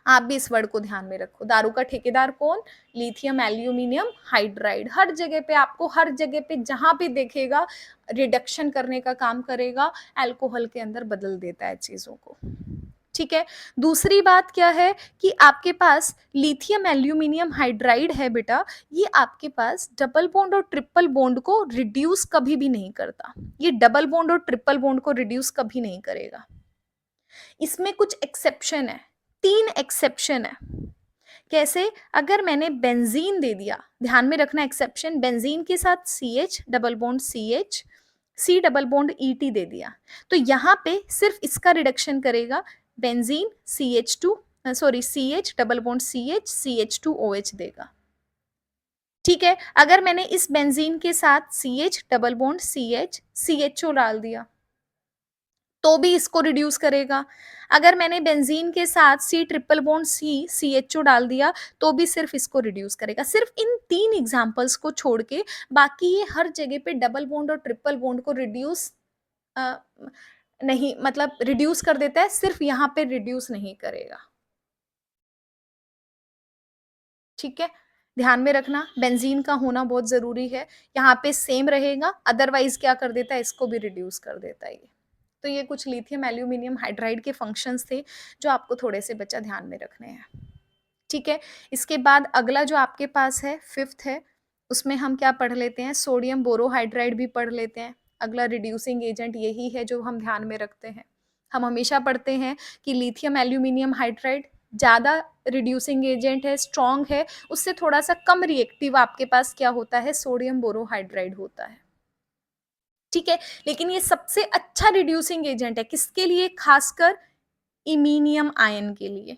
आप भी इस वर्ड को ध्यान में रखो। दारू का ठेकेदार कौन? Lithium aluminium hydride. हर जगह पे आपको, हर जगह पे जहां पे देखेगा, रिडक्शन करने का काम करेगा, अल्कोहल के अंदर बदल देता है चीजों को। ठीक है। दूसरी बात क्या है कि आपके पास लिथियम एल्यूमिनियम हाइड्राइड है बेटा, ये आपके पास डबल बॉन्ड और ट्रिपल बॉन्ड को रिड्यूस कभी भी नहीं करता। ये डबल बॉन्ड और ट्रिपल बॉन्ड को रिड्यूस कभी नहीं करेगा। इसमें कुछ एक्सेप्शन है, 3 एक्सेप्शन है। कैसे? अगर मैंने बेंजीन दे दिया, ध्यान में रखना एक्सेप्शन, बेंजीन के साथ CH double bond CH, C double bond ET दे दिया, तो यहाँ पे सिर्फ इसका रिडक्शन करेगा benzene CH2, sorry CH double bond CH CH2OH देगा। ठीक है। अगर मैंने इस बेंजीन के साथ CH double bond CH CHO डाल दिया तो भी इसको रिड्यूस करेगा। अगर मैंने बेंजीन के साथ C triple bond C CHO डाल दिया तो भी सिर्फ इसको रिड्यूस करेगा। सिर्फ इन 3 एग्जांपल्स को छोड़ के बाकी ये हर जगह पे डबल बॉन्ड और ट्रिपल बॉन्ड को रिड्यूस नहीं, मतलब रिड्यूस कर देता है, सिर्फ यहाँ पे रिड्यूस नहीं करेगा। ठीक है। ध्यान में रखना बेंजीन का होना बहुत जरूरी है। यहाँ पे सेम रहेगा, अदरवाइज क्या कर देता है? इसको भी रिड्यूस कर देता है ये। तो ये कुछ लिथियम एल्यूमिनियम हाइड्राइड के फंक्शंस थे जो आपको थोड़े से बच्चा ध्यान में रखने हैं। ठीक है। इसके बाद अगला जो आपके पास है, 5th है, उसमें हम क्या पढ़ लेते हैं? सोडियम बोरोहाइड्राइड भी पढ़ लेते हैं। अगला रिड्यूसिंग एजेंट यही है जो हम ध्यान में रखते हैं। हम हमेशा पढ़ते हैं कि लिथियम एल्यूमिनियम हाइड्राइड ज़्यादा रिड्यूसिंग एजेंट है, स्ट्रॉन्ग है, उससे थोड़ा सा कम रिएक्टिव आपके पास क्या होता है? सोडियम बोरोहाइड्राइड होता है। ठीक है। लेकिन ये सबसे अच्छा रिड्यूसिंग एजेंट है किसके लिए? खासकर इमीनियम आयन के लिए।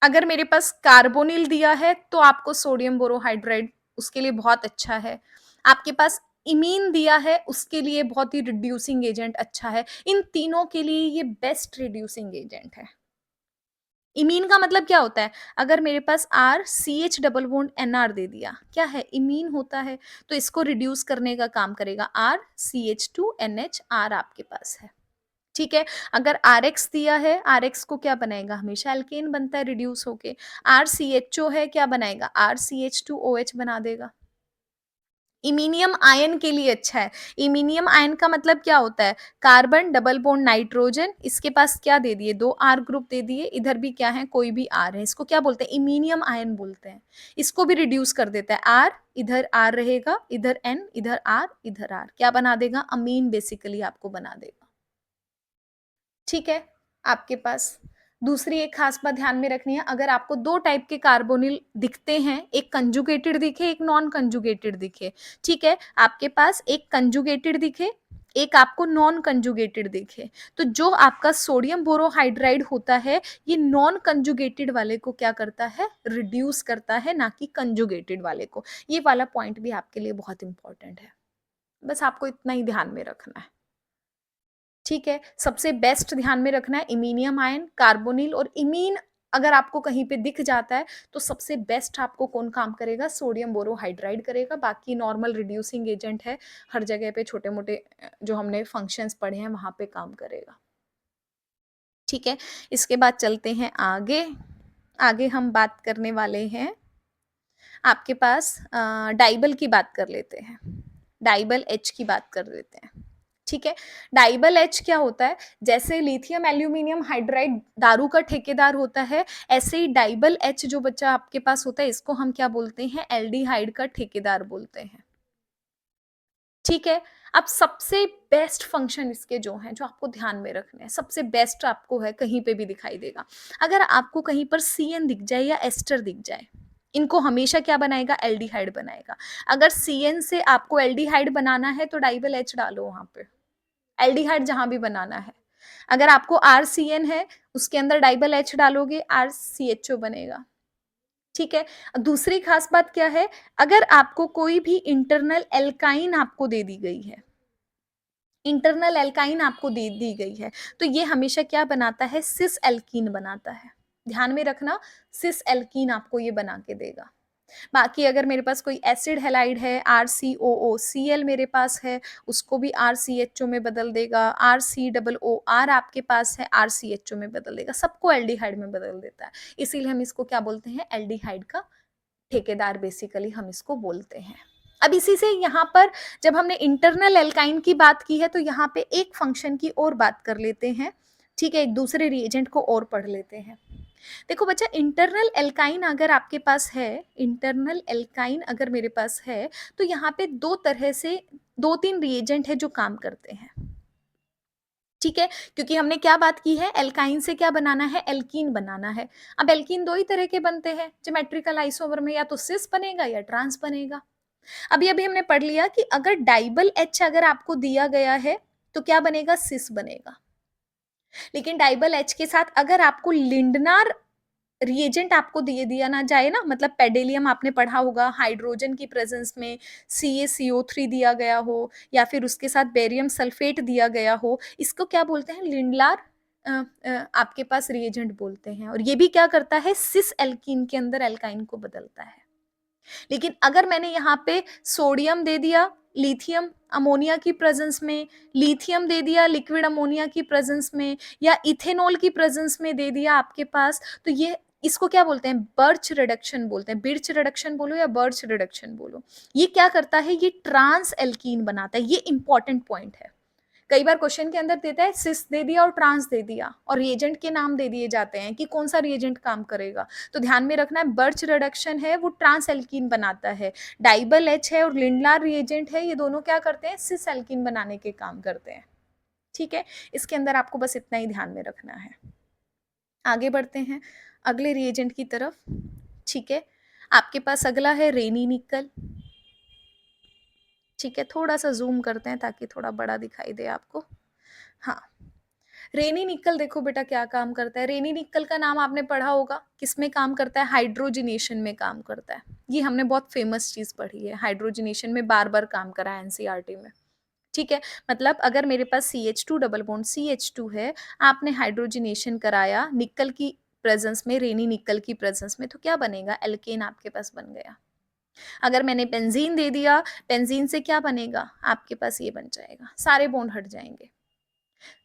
अगर मेरे पास कार्बोनिल दिया है तो आपको सोडियम बोरोहाइड्राइड उसके लिए बहुत अच्छा है। आपके पास इमीन दिया है, उसके लिए बहुत ही रिड्यूसिंग एजेंट अच्छा है। इन तीनों के लिए ये बेस्ट रिड्यूसिंग एजेंट है। इमीन का मतलब क्या होता है? अगर मेरे पास RCH डबल बॉन्ड NR दे दिया, क्या है? इमीन होता है, तो इसको रिड्यूस करने का काम करेगा। RCH2NH, R आपके पास है। ठीक है। अगर RX दिया है, RX को क्या बनाएगा? हमेशा एल्केन बनता है रिड्यूस होके। RCHO है, क्या बनाएगा? RCH2OH बना देगा। इमीनियम आयन के लिए अच्छा है। इमीनियम आयन का मतलब क्या होता है? कार्बन डबल बॉन्ड नाइट्रोजन, इसके पास क्या दे दिए? 2 R ग्रुप दे दिए, इधर भी क्या है? कोई भी R है, इसको क्या बोलते हैं? इमीनियम आयन बोलते हैं। इसको भी रिड्यूस कर देता है। R इधर R रहेगा, इधर N, इधर R, इधर R, क्या बना देगा? अमीन बेसिकली आपको बना देगा। ठीक है। आपके पास दूसरी एक खास बात ध्यान में रखनी है, अगर आपको 2 टाइप के कार्बोनिल दिखते हैं, एक कंजुगेटेड दिखे, एक नॉन कंजुगेटेड दिखे, ठीक है, आपके पास एक कंजुगेटेड दिखे, एक आपको नॉन कंजुगेटेड दिखे। तो जो आपका सोडियम बोरोहाइड्राइड होता है, ये नॉन कंजुगेटेड वाले को क्या करता है, रिड्यूस करता है, ना कि कंजुगेटेड वाले को। ये वाला पॉइंट भी आपके लिए बहुत इंपॉर्टेंट है, बस आपको इतना ही ध्यान में रखना है। ठीक है, सबसे बेस्ट ध्यान में रखना है इमीनियम आयन, कार्बोनिल और इमीन अगर आपको कहीं पे दिख जाता है तो सबसे बेस्ट आपको कौन काम करेगा, सोडियम बोरोहाइड्राइड करेगा। बाकी नॉर्मल रिड्यूसिंग एजेंट है, हर जगह पे छोटे मोटे जो हमने फंक्शंस पढ़े हैं वहां पे काम करेगा। ठीक है, इसके बाद चलते हैं आगे। आगे हम बात करने वाले हैं आपके पास डाइबल की बात कर लेते हैं, डाइबल एच की बात कर लेते हैं। ठीक है, डाइबल एच क्या होता है, जैसे लिथियम एल्यूमिनियम हाइड्राइड दारू का ठेकेदार होता है, ऐसे ही डाइबल एच जो बच्चा आपके पास होता है इसको हम क्या बोलते हैं, एल्डिहाइड का ठेकेदार बोलते हैं। ठीक है, अब सबसे बेस्ट फंक्शन इसके जो हैं, जो आपको ध्यान में रखने हैं, सबसे बेस्ट आपको है, कहीं पे भी दिखाई देगा। अगर आपको कहीं पर CN दिख जाए या एस्टर दिख जाए, इनको हमेशा क्या बनाएगा, एल्डिहाइड बनाएगा। अगर CN से आपको एल्डिहाइड बनाना है तो डाइबल एच डालो वहां पे, एल्डिहाइड जहां भी बनाना है। अगर आपको RCN है, उसके अंदर डाइबल एच डालोगे, RCHO बनेगा। ठीक है, दूसरी खास बात क्या है, अगर आपको कोई भी इंटरनल एल्काइन आपको दे दी गई है, इंटरनल एल्काइन आपको दे दी गई है, तो ये हमेशा क्या बनाता है, सिस एल्कीन बनाता है। ध्यान में रखना, सिस एल्कीन आपको ये बना के देगा। बाकी अगर मेरे पास कोई एसिड हेलाइड है, RCOOCl मेरे पास है, उसको भी RCHO में बदल देगा। RCOOR आपके पास है, RCHO में बदल देगा, सबको एल्डिहाइड में बदल देता है। इसीलिए हम इसको क्या बोलते हैं, एल्डिहाइड का ठेकेदार बेसिकली हम इसको बोलते हैं। अब इसी से यहाँ पर जब हमने इंटरनल एल्काइन की बात की है तो यहाँ पे एक फंक्शन की और बात कर लेते हैं। ठीक है, एक दूसरे रिएजेंट को और पढ़ लेते हैं। देखो बच्चा, इंटरनल एल्काइन अगर आपके पास है, इंटरनल एल्काइन अगर मेरे पास है, तो यहाँ पे दो तरह से दो तीन रिएजेंट है जो काम करते हैं। ठीक है, क्योंकि हमने क्या बात की है, एल्काइन से क्या बनाना है, एल्कीन बनाना है। अब एल्कीन दो ही तरह के बनते हैं ज्योमेट्रिकल आइसोमर में, या तो सिस बनेगा या ट्रांस बनेगा। अभी अभी हमने पढ़ लिया कि अगर डाइबल एच अगर आपको दिया गया है तो क्या बनेगा, सिस बनेगा। लेकिन डाइबल एच के साथ अगर आपको लिंडनार रिएजेंट आपको दिए दिया ना जाए ना, मतलब पेडेलियम आपने पढ़ा होगा, हाइड्रोजन की प्रेजेंस में CaCO3 दिया गया हो, या फिर उसके साथ बेरियम सल्फेट दिया गया हो, इसको क्या बोलते हैं, लिंडलार आपके पास रिएजेंट बोलते हैं। और ये भी क्या करता है, सिस एल्कीन के अंदर एल्काइन को बदलता है। लेकिन अगर मैंने यहाँ पे सोडियम दे दिया लिथियम अमोनिया की प्रेजेंस में, लिथियम दे दिया लिक्विड अमोनिया की प्रेजेंस में, या इथेनॉल की प्रेजेंस में दे दिया आपके पास, तो ये इसको क्या बोलते हैं, बर्च रिडक्शन बोलते हैं। बिर्च रिडक्शन बोलो या बर्च रिडक्शन बोलो, ये क्या करता है, ये ट्रांस एल्कीन बनाता है। ये इंपॉर्टेंट पॉइंट है। कई बार क्वेश्चन के अंदर देता है सिस दे दिया और ट्रांस दे दिया, और रिएजेंट के नाम दे दिए जाते हैं कि कौन सा रिएजेंट काम करेगा। तो ध्यान में रखना है, बर्च रिडक्शन है वो ट्रांस एल्कीन बनाता है, डाइबल एच है और लिंडलार रिएजेंट है, ये दोनों क्या करते हैं, सिस एल्कीन बनाने के काम करते हैं। ठीक है, इसके अंदर आपको बस इतना ही ध्यान में रखना है। आगे बढ़ते हैं अगले रिएजेंट की तरफ। ठीक है, आपके पास अगला है रेनी निकल। ठीक है, थोड़ा सा जूम करते हैं ताकि थोड़ा बड़ा दिखाई दे आपको। हाँ, रेनी निकल देखो बेटा क्या काम करता है। रेनी निकल का नाम आपने पढ़ा होगा, किसमें काम करता है, हाइड्रोजनेशन में काम करता है। ये हमने बहुत फेमस चीज पढ़ी है, हाइड्रोजनेशन में बार बार काम करा है एनसीईआरटी में। ठीक है, मतलब अगर मेरे पास CH2 डबल बॉन्ड CH2 है, आपने हाइड्रोजनेशन कराया निकल की प्रेजेंस में, रेनी निकल की प्रेजेंस में, तो क्या बनेगा, एल्केन आपके पास बन गया। अगर मैंने बेंजीन दे दिया, बेंजीन से क्या बनेगा, आपके पास ये बन जाएगा, सारे बॉन्ड हट जाएंगे।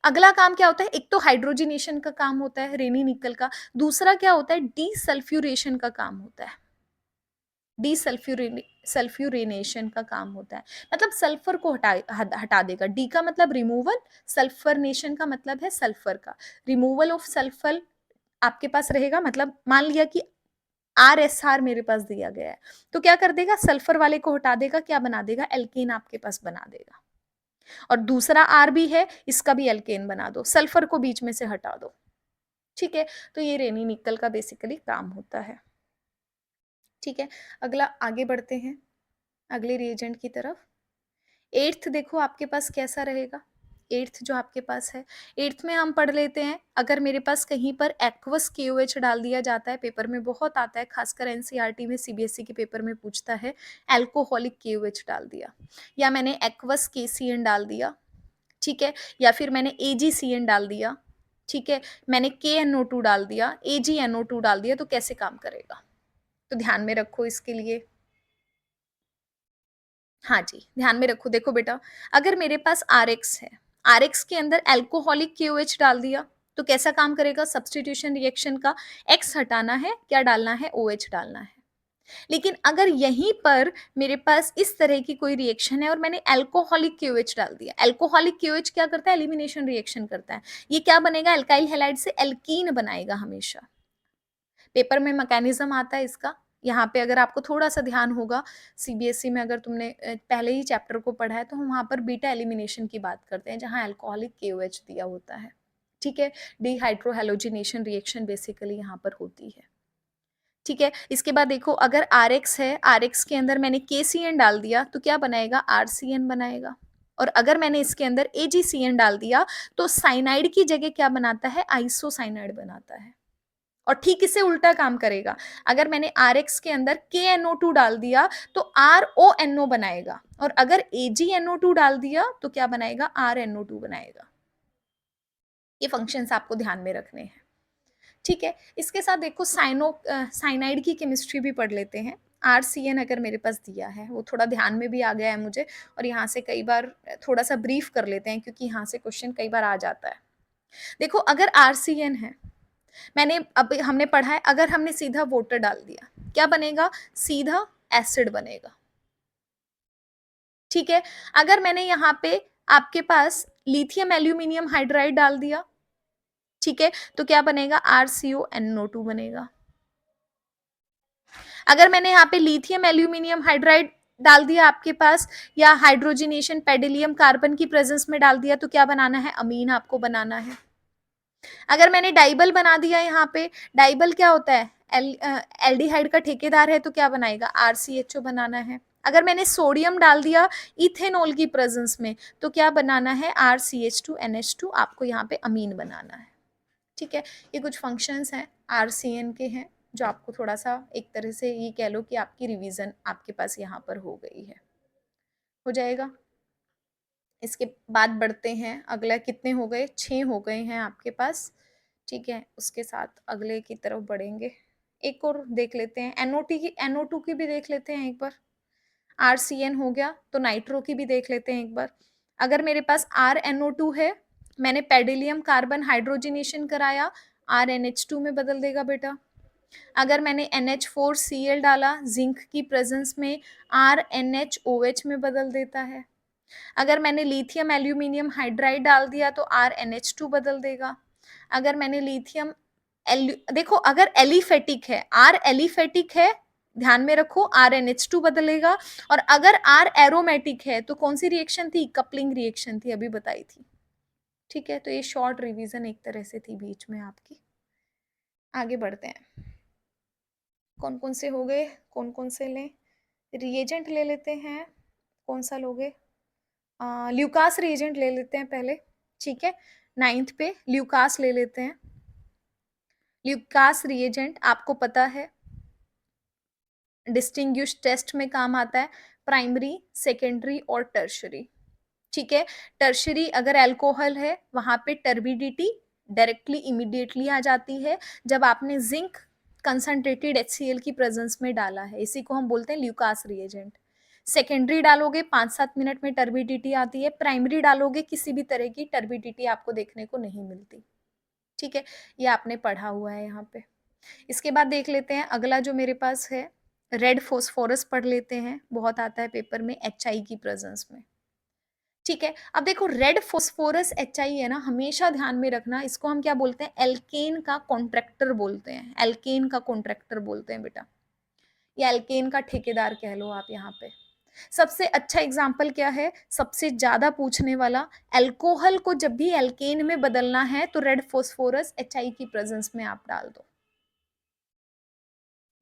अगला काम क्या होता है, एक तो हाइड्रोजनेशन का काम होता है रेनी निकल का, दूसरा क्या होता है, डीसल्फ्यूरेशन का काम होता है। सल्फ्यूरेनेशन का काम होता है, मतलब सल्फर को हटा देगा। डी का मतलब रिमूवल, सल्फरनेशन का मतलब है सल्फर का, रिमूवल ऑफ सल्फर आपके पास रहेगा। मतलब मान लिया कि RSR मेरे पास दिया गया है, तो क्या कर देगा, सल्फर वाले को हटा देगा, क्या बना देगा, एल्केन आपके पास बना देगा। और दूसरा R भी है, इसका भी एल्केन बना दो, सल्फर को बीच में से हटा दो। ठीक है, तो ये रेनी निकल का बेसिकली काम होता है। ठीक है, अगला आगे बढ़ते हैं अगले रिएजेंट की तरफ। 8th देखो आपके पास कैसा रहेगा, 8th जो आपके पास है, 8th में हम पढ़ लेते हैं, अगर मेरे पास कहीं पर एक्वस KOH डाल दिया जाता है, पेपर में बहुत आता है, खासकर एनसीईआरटी में, सीबीएसई के पेपर में पूछता है, अल्कोहलिक KOH डाल दिया, या मैंने एक्वस KCN डाल दिया, ठीक है, या फिर मैंने AgCN डाल दिया, ठीक है, मैंने KNO2 डाल दिया, AgNO2 डाल दिया, तो कैसे काम करेगा? तो ध्यान में रखो इसके लिए। हाँ जी, ध्यान में रखो, देखो बेटा, अगर मेरे पास आरएक्स है, आरएक्स के अंदर अल्कोहलिक KOH डाल दिया, तो कैसा काम करेगा? सब्स्टिट्यूशन रिएक्शन का एक्स हटाना है, क्या डालना है? OH डालना है। लेकिन अगर यहीं पर मेरे पास इस तरह की कोई रिएक्शन है और मैंने अल्कोहलिक KOH डाल दिया, अल्कोहलिक KOH क्या करता है? एलिमिनेशन रिएक्शन करता है। ये क्या बनेगा? अल्काइल हैलाइड से एल्कीन बनाएगा हमेशा। पेपर में मैकेनिज्म आता है इसका, यहाँ पे अगर आपको थोड़ा-सा ध्यान होगा, सीबीएसई में अगर तुमने पहले ही चैप्टर को पढ़ा है, तो हम वहाँ पर बीटा एलिमिनेशन की बात करते हैं, जहाँ अल्कोहलिक KOH दिया होता है, ठीक है? डिहाइड्रोहैलोजिनेशन रिएक्शन बेसिकली यहाँ पर होती है, ठीक है? इसके बाद देखो, अगर आरएक्स है, आरएक्स के अंदर मैंने KCN डाल दिया, तो क्या बनाएगा? RCN बनाएगा, और अगर मैंने इसके अंदर AgCN डाल दिया, तो साइनाइड की जगह क्या बनाता है? आइसोसाइनाइड बनाता है। और ठीक इससे उल्टा काम करेगा, अगर मैंने RX के अंदर KNO2 डाल दिया, तो RONO बनाएगा, और अगर AgNO2 डाल दिया, तो क्या बनाएगा? RNO2 बनाएगा। ये फंक्शंस आपको ध्यान में रखने हैं, ठीक है? इसके साथ देखो, साइनाइड की केमिस्ट्री भी पढ़ लेते हैं। RCN अगर मेरे पास दिया है, वो थोड़ा ध्यान में भी आ गया है मुझे, और यहाँ से कई बार थोड़ा सा ब्रीफ कर लेते हैं, क्योंकि यहाँ से क्वेश्चन कई बार आ जाता है। देखो, अगर RCN है, मैंने अब हमने पढ़ा है, अगर हमने सीधा वाटर डाल दिया, क्या बनेगा? सीधा एसिड बनेगा, ठीक है? अगर मैंने यहाँ पे आपके पास लिथियम एल्यूमिनियम हाइड्राइड डाल दिया, ठीक है, तो क्या बनेगा? RCONO2 बनेगा। अगर मैंने यहाँ पे लिथियम एल्यूमिनियम हाइड्राइड डाल दिया आपके पास, या हाइड्रोजनेशन पेडिलियम कार्बन की प्रेजेंस में डाल दिया, तो क्या बनाना है? अमीन आपको बनाना है। अगर मैंने डाइबल बना दिया यहाँ पे, डाइबल क्या होता है? एल्डिहाइड का ठेकेदार है, तो क्या बनाएगा? RCHO बनाना है। अगर मैंने सोडियम डाल दिया इथेनॉल की प्रेजेंस में, तो क्या बनाना है? RCH2NH2, आपको यहाँ पे अमीन बनाना है, ठीक है? ये कुछ फंक्शंस हैं, RCN के हैं, जो आपको थोड़ा सा एक तरह से ये कह लो कि आपकी रिवीजन आपके पास यहाँ पर हो गई है, हो जाएगा। इसके बाद बढ़ते हैं, अगला कितने हो गए? 6 हो गए हैं आपके पास, ठीक है? उसके साथ अगले की तरफ बढ़ेंगे, एक और देख लेते हैं, NO2 की भी देख लेते हैं एक बार। RCN हो गया, तो नाइट्रो की भी देख लेते हैं एक बार। अगर मेरे पास RNO2 है, मैंने पेडिलियम कार्बन हाइड्रोजनेशन कराया, RNH2 में बदल देगा बेटा। अगर मैंने NH4Cl डाला जिंक की प्रेजेंस में, RNHOH में बदल देता है। अगर मैंने लिथियम एल्यूमिनियम हाइड्राइड डाल दिया, तो RNH2 बदल देगा। अगर मैंने लिथियम देखो, अगर एलिफेटिक है, R एलिफेटिक है, ध्यान में रखो, RNH2 बदलेगा। और अगर R एरोमेटिक है, तो कौन सी रिएक्शन थी? कपलिंग रिएक्शन थी, अभी बताई थी, ठीक है? तो ये शॉर्ट रिवीजन एक तरह से थी बीच में आपकी। आगे बढ़ते हैं, कौन कौन से हो गए, कौन कौन से लें? रिएजेंट ले लेते हैं, कौन सा लोगे? ल्यूकास रिएजेंट ले लेते हैं पहले, ठीक है? 9th पे ल्यूकास ले लेते हैं। ल्यूकास रिएजेंट आपको पता है, डिस्टिंग्विश टेस्ट में काम आता है, प्राइमरी, सेकेंडरी और टर्शरी, ठीक है? टर्शरी अगर अल्कोहल है, वहां पे टर्बिडिटी डायरेक्टली इमीडिएटली आ जाती है, जब आपने जिंक कंसंट्रेटेड HCl की प्रेजेंस में डाला है, इसी को हम बोलते हैं ल्यूकास रिएजेंट। सेकेंडरी डालोगे 5-7 मिनट में टर्बिडिटी आती है, प्राइमरी डालोगे किसी भी तरह की टर्बिडिटी आपको देखने को नहीं मिलती, ठीक है? ये आपने पढ़ा हुआ है यहाँ पे। इसके बाद देख लेते हैं अगला जो मेरे पास है, रेड फोस्फोरस पढ़ लेते हैं, बहुत आता है पेपर में HI की प्रेजेंस में, ठीक है? अब देखो, रेड फोस्फोरस HI है ना, हमेशा ध्यान में रखना, इसको हम क्या बोलते हैं? एल्केन का कॉन्ट्रैक्टर बोलते हैं, एल्केन का कॉन्ट्रैक्टर बोलते हैं बेटा, या एल्केन का ठेकेदार कह लो आप यहाँ पे। सबसे अच्छा एग्जाम्पल क्या है? सबसे ज्यादा पूछने वाला, अल्कोहल को जब भी एल्केन में बदलना है, तो रेड फोस्फोरस HI की प्रेजेंस में आप डाल दो,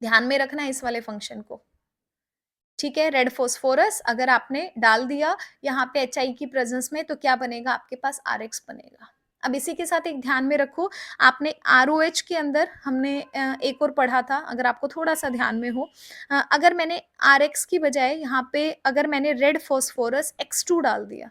ध्यान में रखना इस वाले फंक्शन को। ठीक है, रेड फास्फोरस अगर आपने डाल दिया यहाँ पे एच की प्रेजेंस में, तो क्या बनेगा आपके पास RX बनेगा। अब इसी के साथ एक ध्यान में रखो, आपने ROH के अंदर हमने एक और पढ़ा था, अगर आपको थोड़ा सा ध्यान में हो, अगर मैंने RX की बजाय यहाँ पे अगर मैंने रेड फास्फोरस X2 डाल दिया,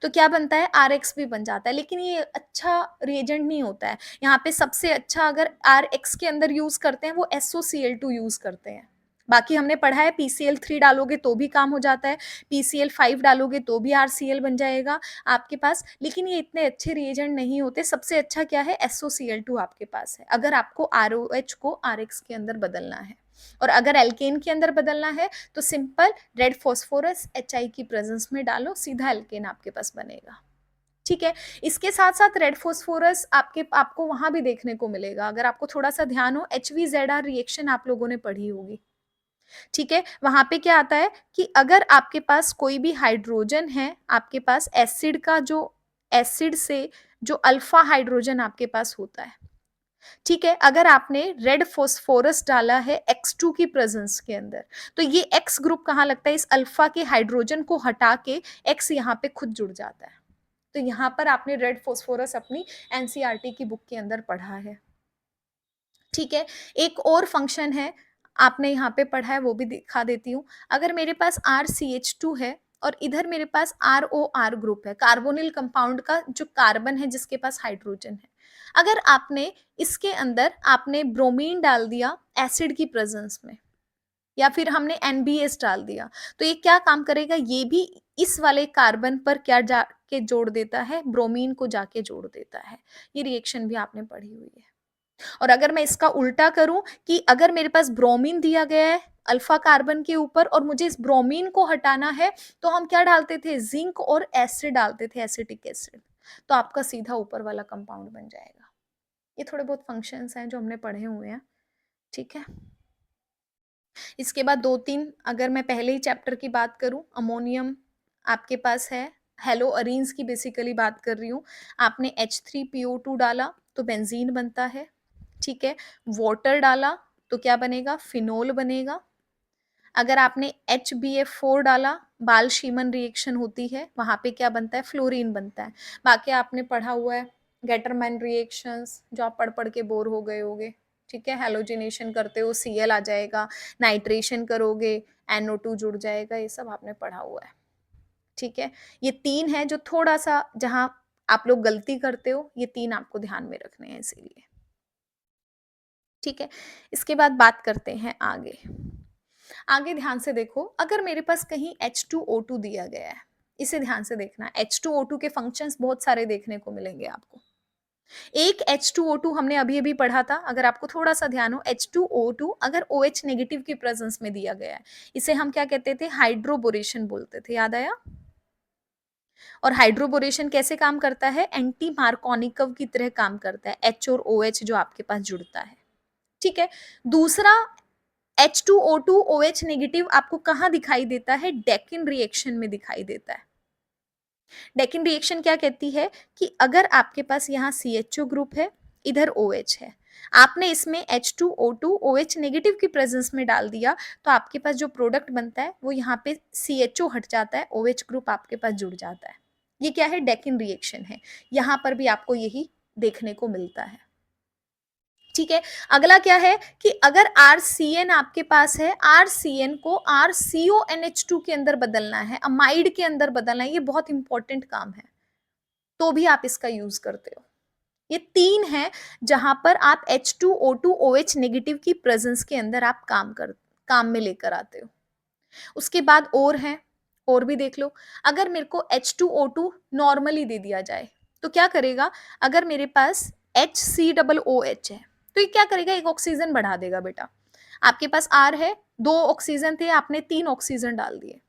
तो क्या बनता है, RX भी बन जाता है, लेकिन ये अच्छा रिएजेंट नहीं होता है। यहाँ पे सबसे अच्छा अगर RX के अंदर यूज करते हैं वो SOCl2 यूज करते हैं। बाकी हमने पढ़ा है PCl3 डालोगे तो भी काम हो जाता है, PCl5 डालोगे तो भी RCl बन जाएगा आपके पास, लेकिन ये इतने अच्छे रिएजेंट नहीं होते। सबसे अच्छा क्या है, SOCl2 आपके पास है, अगर आपको ROH को RX के अंदर बदलना है। और अगर एल्केन के अंदर बदलना है तो सिंपल रेड फास्फोरस HI की प्रेजेंस में डालो, सीधा एल्केन आपके पास बनेगा। ठीक है, इसके साथ साथ रेड फास्फोरस आपको वहां भी देखने को मिलेगा, अगर आपको थोड़ा सा ध्यान हो, HVZR रिएक्शन आप लोगों ने पढ़ी होगी। ठीक है, वहां पे क्या आता है कि अगर आपके पास कोई भी हाइड्रोजन है, आपके पास एसिड का जो एसिड से जो अल्फा हाइड्रोजन आपके पास होता है, ठीक है, अगर आपने रेड फोस्फोरस डाला है X2 की प्रेजेंस के अंदर, तो ये X ग्रुप कहाँ लगता है, इस अल्फा के हाइड्रोजन को हटा के X यहाँ पे खुद जुड़ जाता है। तो यहाँ पर आपने रेड फोस्फोरस अपनी एनसीईआरटी की बुक के अंदर पढ़ा है। ठीक है, एक और फंक्शन है आपने यहाँ पे पढ़ा है, वो भी दिखा देती हूँ। अगर मेरे पास RCH2 है और इधर मेरे पास ROR ग्रुप है, कार्बोनिल कंपाउंड का जो कार्बन है जिसके पास हाइड्रोजन है, अगर आपने इसके अंदर आपने ब्रोमीन डाल दिया एसिड की प्रेजेंस में, या फिर हमने NBS डाल दिया, तो ये क्या काम करेगा, ये भी इस वाले कार्बन पर क्या जाके जोड़ देता है, ब्रोमीन को जाके जोड़ देता है। ये रिएक्शन भी आपने पढ़ी हुई है। और अगर मैं इसका उल्टा करूं कि अगर मेरे पास ब्रोमीन दिया गया है अल्फा कार्बन के ऊपर और मुझे इस ब्रोमीन को हटाना है, तो हम क्या डालते थे, जिंक और एसिड डालते थे, एसिटिक एसिड, तो आपका सीधा ऊपर वाला कंपाउंड बन जाएगा। ये थोड़े बहुत फंक्शंस हैं जो हमने पढ़े हुए हैं। ठीक है, इसके बाद दो तीन, अगर मैं पहले ही चैप्टर की बात करूं, अमोनियम आपके पास है, हेलो अरीन्स की बेसिकली बात कर रही हूँ, आपने H3PO2 डाला तो बेंजीन बनता है। ठीक है, वाटर डाला तो क्या बनेगा, फिनोल बनेगा। अगर आपने HBF4 डाला, बाल शीमन रिएक्शन होती है, वहां पे क्या बनता है, फ्लोरीन बनता है। बाकी आपने पढ़ा हुआ है गेटरमैन रिएक्शंस, जो आप पढ़ पढ़ के बोर हो गए होगे। ठीक है, हेलोजिनेशन करते हो Cl आ जाएगा, नाइट्रेशन करोगे NO2 जुड़ जाएगा, ये सब आपने पढ़ा हुआ है। ठीक है, ये तीन है जो थोड़ा सा जहां आप लोग गलती करते हो, ये तीन आपको ध्यान में रखने हैं इसीलिए। ठीक है, इसके बाद बात करते हैं आगे। आगे ध्यान से देखो, अगर मेरे पास कहीं H2O2 दिया गया है, इसे ध्यान से देखना, H2O2 के फंक्शंस बहुत सारे देखने को मिलेंगे आपको। एक H2O2 हमने अभी अभी पढ़ा था, अगर आपको थोड़ा सा ध्यान हो, H2O2 अगर OH नेगेटिव की प्रेजेंस में दिया गया है, इसे हम क्या कहते थे, हाइड्रोबोरेशन बोलते थे, याद आया। और हाइड्रोबोरेशन कैसे काम करता है, एंटी मार्कोनिकव की तरह काम करता है, H और OH जो आपके पास जुड़ता है। ठीक है, दूसरा H2O2 OH नेगेटिव आपको कहां दिखाई देता है, डेकिन रिएक्शन में दिखाई देता है। डेकिन रिएक्शन क्या कहती है कि अगर आपके पास यहाँ CHO ग्रुप है, इधर OH है, आपने इसमें H2O2 OH नेगेटिव की प्रेजेंस में डाल दिया, तो आपके पास जो प्रोडक्ट बनता है वो यहाँ पे CHO हट जाता है, OH ग्रुप आपके पास जुड़ जाता है। ये क्या है, डेकिन रिएक्शन है। यहाँ पर भी आपको यही देखने को मिलता है। ठीक है, अगला क्या है कि अगर RCN आपके पास है, RCN को RCONH2 के अंदर बदलना है, अमाइड के अंदर बदलना है, ये बहुत इंपॉर्टेंट काम है, तो भी आप इसका यूज करते हो। ये तीन है जहां पर आप H2O2 OH नेगेटिव की प्रेजेंस के अंदर आप काम में लेकर आते हो। उसके बाद और है, और भी देख लो। अगर मेरे को H2O2 नॉर्मली दे दिया जाए तो क्या करेगा, अगर मेरे पास HCOOH है तो ये क्या करेगा, एक ऑक्सीजन बढ़ा देगा बेटा। आपके पास R है, दो ऑक्सीजन थे, आपने तीन ऑक्सीजन डाल दिए।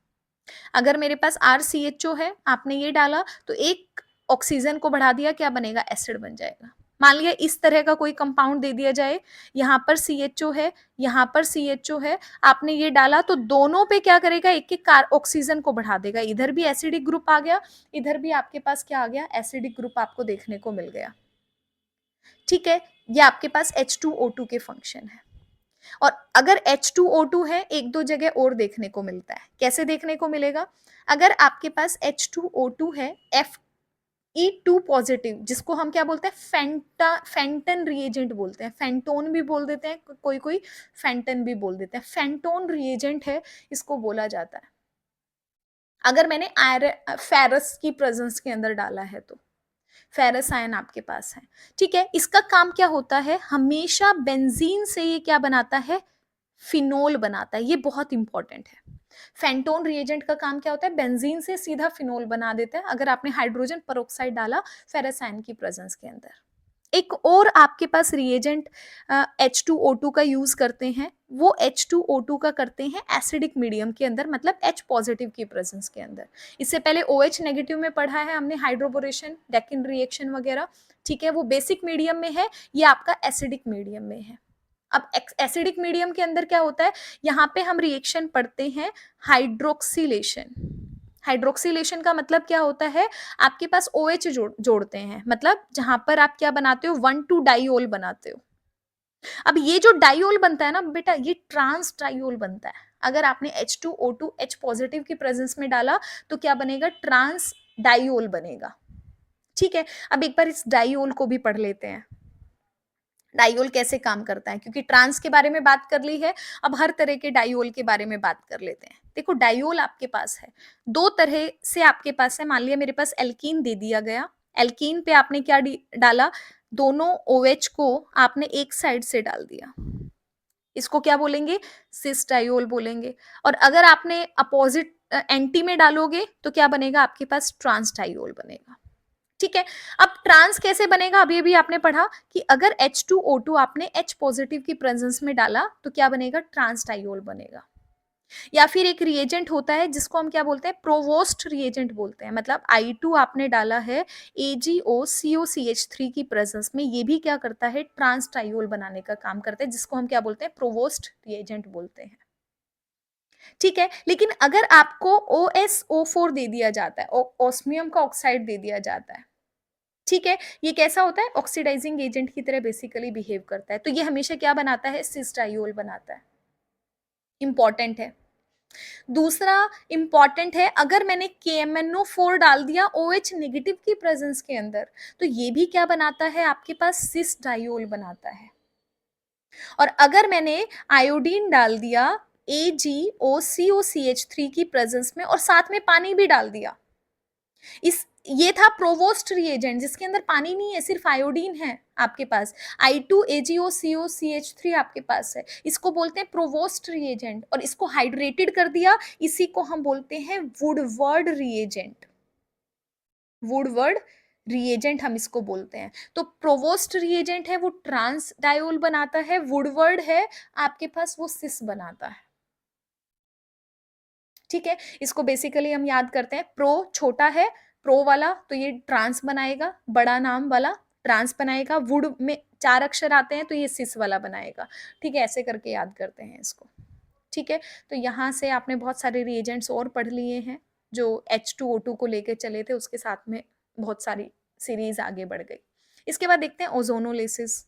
अगर मेरे पास RCHO है, आपने ये डाला तो एक ऑक्सीजन को बढ़ा दिया, क्या बनेगा, एसिड बन जाएगा। मान लिया इस तरह का कोई कंपाउंड दे दिया जाए, यहाँ पर CHO है, यहाँ पर CHO है, आपने ये डाला तो दोनों पे क्या करेगा, एक एक ऑक्सीजन को बढ़ा देगा, इधर भी एसिडिक ग्रुप आ गया, इधर भी आपके पास क्या आ गया, एसिडिक ग्रुप आपको देखने को मिल गया। ठीक है, ये आपके पास H2O2 के फंक्शन है। और अगर H2O2 है, एक दो जगह और देखने को मिलता है। कैसे देखने को मिलेगा? अगर आपके पास H2O2 है, Fe2 पॉजिटिव, जिसको हम क्या बोलते हैं, फेंटन रिएजेंट बोलते हैं, फेंटोन भी बोल देते हैं, कोई कोई फेंटन भी बोल देते हैं, फेंटोन रिएजेंट है इसको बोला जाता है। अगर मैंने फेरस की प्रेजेंस के अंदर डाला है तो फेरस आयन आपके पास है, ठीक है। इसका काम क्या होता है, हमेशा बेंजीन से ये क्या बनाता है, फिनोल बनाता है। ये बहुत इंपॉर्टेंट है। फेंटोन रिएजेंट का काम क्या होता है, बेंजीन से सीधा फिनोल बना देता है अगर आपने हाइड्रोजन पेरोक्साइड डाला फेरस आयन की प्रेजेंस के अंदर। एक और आपके पास रिएजेंट H2O2 का यूज करते हैं, वो H2O2 का करते हैं एसिडिक मीडियम के अंदर, मतलब H पॉजिटिव की प्रेजेंस के अंदर। इससे पहले OH नेगेटिव में पढ़ा है हमने, हाइड्रोबोरेशन, डेकिन रिएक्शन वगैरह, ठीक है, वो बेसिक मीडियम में है, ये आपका एसिडिक मीडियम में है। अब एसिडिक मीडियम के अंदर क्या होता है, यहाँ पे हम रिएक्शन पढ़ते हैं हाइड्रोक्सिलेशन। हाइड्रोक्सिलेशन का मतलब क्या होता है, आपके पास OH जोड़ते हैं, मतलब जहां पर आप क्या बनाते हो, 1,2 डाइओल बनाते हो। अब ये जो डाइओल बनता है ना बेटा, ये ट्रांस डाइओल बनता है। अगर आपने H2O2 H पॉजिटिव की प्रेजेंस में डाला तो क्या बनेगा, ट्रांस डाइओल बनेगा, ठीक है। अब एक बार इस डाइओल को भी पढ़ लेते हैं, डाइओल कैसे काम करता है, क्योंकि ट्रांस के बारे में बात कर ली है, अब हर तरह के डाइओल के बारे में बात कर लेते हैं। देखो डाइओल आपके पास है, दो तरह से आपके पास है। मान लिया मेरे पास एल्कीन दे दिया गया, एल्कीन पे आपने क्या डाला, दोनों OH को आपने एक साइड से डाल दिया, इसको क्या बोलेंगे, सिस डाइओल बोलेंगे। और अगर आपने अपोजिट एंटी में डालोगे तो क्या बनेगा, आपके पास ट्रांस डाइओल बनेगा, ठीक है। अब ट्रांस कैसे बनेगा, अभी अभी आपने पढ़ा कि अगर H2O2 आपने H पॉजिटिव की प्रेजेंस में डाला तो क्या बनेगा, ट्रांस डाइओल बनेगा। या फिर एक रिएजेंट होता है जिसको हम क्या बोलते हैं, प्रोवोस्ट रिएजेंट बोलते हैं, मतलब I2 आपने डाला है AgOCOCH3 की प्रेजेंस में, ये भी क्या करता है, ट्रांस डाइओल बनाने का काम करता है, जिसको हम क्या बोलते हैं, प्रोवोस्ट रिएजेंट बोलते हैं, ठीक है। लेकिन अगर आपको OSO4 दे दिया जाता है, ऑस्मियम का ऑक्साइड दे दिया जाता है, ठीक है, ये कैसा होता है, ऑक्सीडाइजिंग एजेंट की तरह बेसिकली बिहेव करता है, तो ये हमेशा क्या बनाता है, सिस डाइओल बनाता है, इंपॉर्टेंट है। दूसरा इंपॉर्टेंट है, अगर मैंने KMnO4 डाल दिया OH नेगेटिव की प्रेजेंस के अंदर तो ये भी क्या बनाता है, आपके पास सिस डाइओल बनाता है। और अगर मैंने आयोडीन डाल दिया AgOCOCH3 की प्रेजेंस में और साथ में पानी भी डाल दिया, इस ये था प्रोवोस्ट रिएजेंट जिसके अंदर पानी नहीं है, सिर्फ आयोडीन है आपके पास, I2AgOCOCH3 आपके पास है, इसको बोलते हैं प्रोवोस्ट रिएजेंट, और इसको हाइड्रेटेड कर दिया, इसी को हम बोलते हैं वुडवर्ड रिएजेंट। वुडवर्ड रिएजेंट हम इसको बोलते हैं। तो प्रोवोस्ट रिएजेंट है वो ट्रांस डायोल बनाता है, वुडवर्ड है आपके पास वो सिस बनाता है, ठीक है। इसको बेसिकली हम याद करते हैं, प्रो छोटा है, प्रो वाला तो ये ट्रांस बनाएगा, बड़ा नाम वाला ट्रांस बनाएगा, वुड में 4 अक्षर आते हैं तो ये सिस वाला बनाएगा, ठीक है, ऐसे करके याद करते हैं इसको, ठीक है। तो यहाँ से आपने बहुत सारे रिएजेंट्स और पढ़ लिए हैं जो H2O2 को लेके चले थे, उसके साथ में बहुत सारी सीरीज आगे बढ़ गई। इसके बाद देखते हैं ओजोनोलिसिस।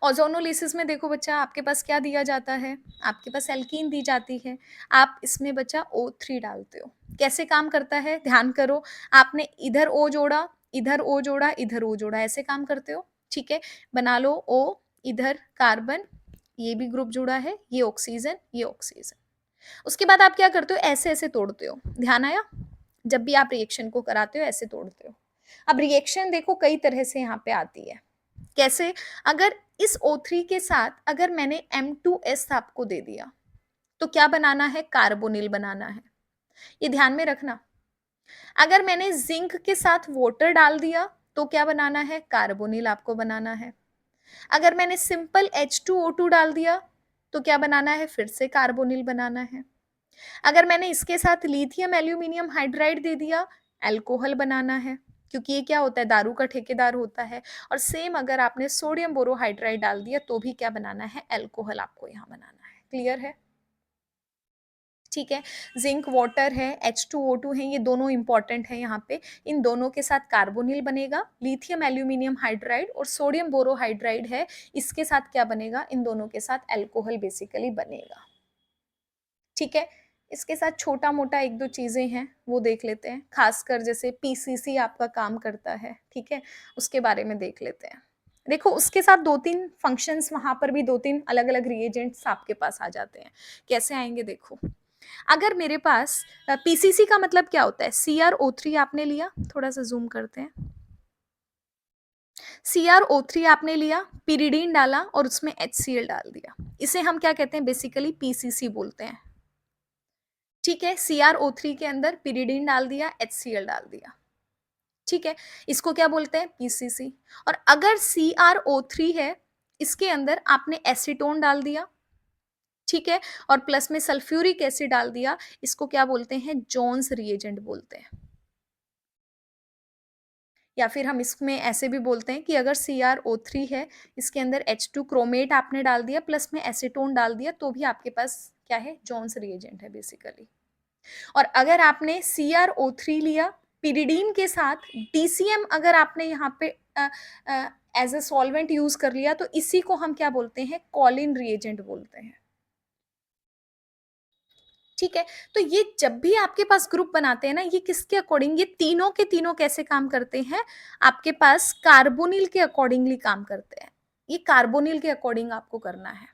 ओजोनोलिसिस में देखो बच्चा, आपके पास क्या दिया जाता है, आपके पास एल्कीन दी जाती है, आप इसमें बच्चा O3 डालते हो। कैसे काम करता है, ध्यान करो, आपने इधर O जोड़ा, इधर O जोड़ा, इधर O जोड़ा, ऐसे काम करते हो, ठीक है। बना लो O, इधर कार्बन, ये भी ग्रुप जुड़ा है, ये ऑक्सीजन, ये ऑक्सीजन। उसके बाद आप क्या करते हो, ऐसे ऐसे तोड़ते हो, ध्यान आया, जब भी आप रिएक्शन को कराते हो ऐसे तोड़ते हो। अब रिएक्शन देखो कई तरह से यहाँ पे आती है, कैसे, अगर इस O3 के साथ अगर मैंने M2S आपको दे दिया तो क्या बनाना है, कार्बोनिल बनाना है, ये ध्यान में रखना। अगर मैंने जिंक के साथ वाटर डाल दिया तो क्या बनाना है, कार्बोनिल आपको बनाना है। अगर मैंने सिंपल H2O2 डाल दिया तो क्या बनाना है, फिर से कार्बोनिल बनाना है। अगर मैंने इसके साथ लिथियम एल्यूमिनियम हाइड्राइड दे दिया, अल्कोहल बनाना है, क्योंकि ये क्या होता है, दारू का ठेकेदार होता है। और सेम अगर आपने सोडियम बोरोहाइड्राइड डाल दिया तो भी क्या बनाना है, अल्कोहल आपको यहाँ बनाना है। क्लियर है, ठीक है। जिंक वाटर है, H2O2 है, ये दोनों इंपॉर्टेंट है यहाँ पे। इन दोनों के साथ कार्बोनिल बनेगा, लिथियम एल्यूमिनियम हाइड्राइड और सोडियम बोरोहाइड्राइड है, इसके साथ क्या बनेगा, इन दोनों के साथ अल्कोहल बेसिकली बनेगा। ठीक है। इसके साथ छोटा मोटा एक दो चीजें हैं वो देख लेते हैं, खासकर जैसे पीसीसी आपका काम करता है, ठीक है, उसके बारे में देख लेते हैं। देखो उसके साथ दो तीन फंक्शंस, वहां पर भी दो तीन अलग अलग रिएजेंट्स आपके पास आ जाते हैं। कैसे आएंगे देखो, अगर मेरे पास पीसीसी का मतलब क्या होता है, CrO3 आपने लिया, थोड़ा सा जूम करते हैं, CrO3 आपने लिया, पिरिडीन डाला और उसमें HCl डाल दिया, इसे हम क्या कहते हैं, बेसिकली पीसीसी बोलते हैं। ठीक है, CrO3 के अंदर पिरिडीन डाल दिया, HCl डाल दिया, ठीक है, इसको क्या बोलते हैं, पीसीसी। और अगर CrO3 है, इसके अंदर आपने एसीटोन डाल दिया, ठीक है, और प्लस में सल्फ्यूरिक एसिड डाल दिया, इसको क्या बोलते हैं, जोन्स रिएजेंट बोलते हैं। या फिर हम इसमें ऐसे भी बोलते हैं कि अगर CrO3 है, इसके अंदर H2 क्रोमेट आपने डाल दिया, प्लस में एसीटोन डाल दिया, तो भी आपके पास क्या है, जोन्स रिएजेंट है बेसिकली। और अगर आपने CrO3 लिया, पिरिडीन के साथ DCM अगर आपने यहाँ पे एज अ सॉल्वेंट यूज कर लिया, तो इसी को हम क्या बोलते हैं, कॉलिन रिएजेंट बोलते हैं। ठीक है, तो ये जब भी आपके पास ग्रुप बनाते हैं ना, ये किसके अकॉर्डिंग, ये तीनों के तीनों कैसे काम करते हैं, आपके पास कार्बोनिल के अकॉर्डिंगली काम करते हैं। ये कार्बोनिल के अकॉर्डिंग आपको करना है।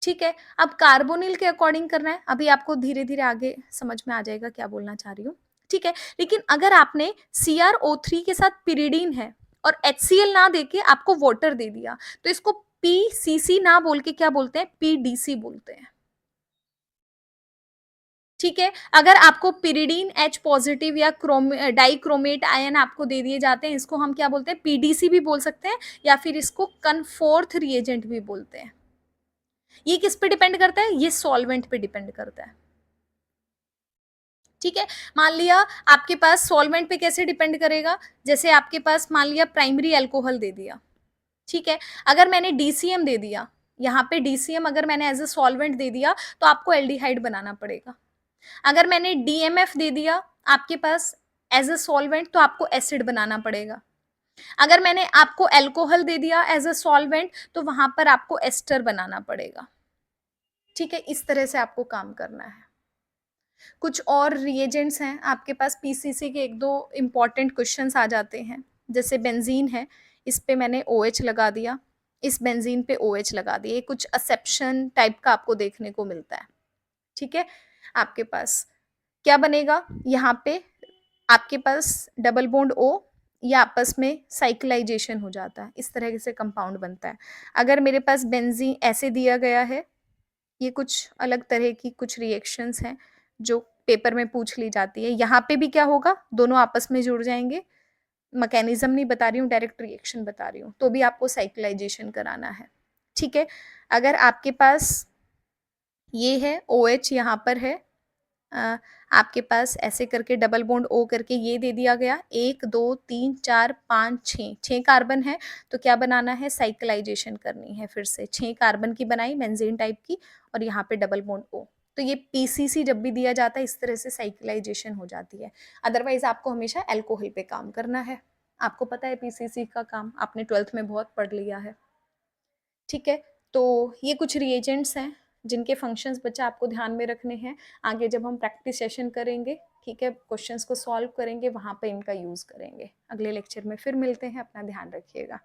ठीक है, अब कार्बोनिल के अकॉर्डिंग करना है, अभी आपको धीरे धीरे आगे समझ में आ जाएगा क्या बोलना चाह रही हूँ। ठीक है, लेकिन अगर आपने CrO3 के साथ पिरिडीन है और HCl ना देके आपको वाटर दे दिया, तो इसको PCC ना बोल के क्या बोलते हैं, PDC बोलते हैं। ठीक है, अगर आपको पिरिडीन H पॉजिटिव या डाइक्रोमेट आयन आपको दे दिए जाते हैं, इसको हम क्या बोलते हैं, PDC भी बोल सकते हैं, या फिर इसको कन्फोर्थ रिएजेंट भी बोलते हैं। ये किस पे डिपेंड करता है, ये सॉल्वेंट पे डिपेंड करता है। ठीक है, मान लिया आपके पास सॉल्वेंट पे कैसे डिपेंड करेगा, जैसे आपके पास मान लिया प्राइमरी अल्कोहल दे दिया, ठीक है, अगर मैंने DCM दे दिया, यहाँ पे DCM अगर मैंने एज ए सॉल्वेंट दे दिया, तो आपको एल्डिहाइड बनाना पड़ेगा। अगर मैंने DMF दे दिया आपके पास एज ए सॉल्वेंट, तो आपको एसिड बनाना पड़ेगा। अगर मैंने आपको अल्कोहल दे दिया एज ए सॉल्वेंट, तो वहां पर आपको एस्टर बनाना पड़ेगा। ठीक है, इस तरह से आपको काम करना है। कुछ और रिएजेंट्स हैं आपके पास, पीसीसी के एक दो इंपॉर्टेंट क्वेश्चंस आ जाते हैं, जैसे बेंजीन है, इस पे मैंने OH लगा दिया, इस बेंजीन पे OH लगा दिया, कुछ एक्सेप्शन टाइप का आपको देखने को मिलता है। ठीक है, आपके पास क्या बनेगा, यहाँ पे आपके पास डबल बॉन्ड O, या आपस में साइक्लाइजेशन हो जाता है, इस तरह से कंपाउंड बनता है। अगर मेरे पास बेंजीन ऐसे दिया गया है, ये कुछ अलग तरह की कुछ रिएक्शंस हैं जो पेपर में पूछ ली जाती है, यहाँ पे भी क्या होगा, दोनों आपस में जुड़ जाएंगे। मैकेनिज्म नहीं बता रही हूँ, डायरेक्ट रिएक्शन बता रही हूँ, तो भी आपको साइक्लाइजेशन कराना है। ठीक है, अगर आपके पास ये है OH यहाँ पर है, आपके पास ऐसे करके डबल बॉन्ड O करके ये दे दिया गया, 1 2 3 4 5 6 कार्बन है, तो क्या बनाना है, साइक्लाइजेशन करनी है, फिर से 6 कार्बन की बनाई बेंजीन टाइप की, और यहाँ पे डबल बॉन्ड O। तो ये पीसीसी जब भी दिया जाता है, इस तरह से साइक्लाइजेशन हो जाती है। अदरवाइज आपको हमेशा एल्कोहल पे काम करना है। आपको पता है पीसीसी का काम, आपने 12th में बहुत पढ़ लिया है। ठीक है, तो ये कुछ रिएजेंट्स हैं जिनके फंक्शंस बच्चा आपको ध्यान में रखने हैं। आगे जब हम प्रैक्टिस सेशन करेंगे, ठीक है, क्वेश्चंस को सॉल्व करेंगे, वहाँ पे इनका यूज़ करेंगे। अगले लेक्चर में फिर मिलते हैं, अपना ध्यान रखिएगा।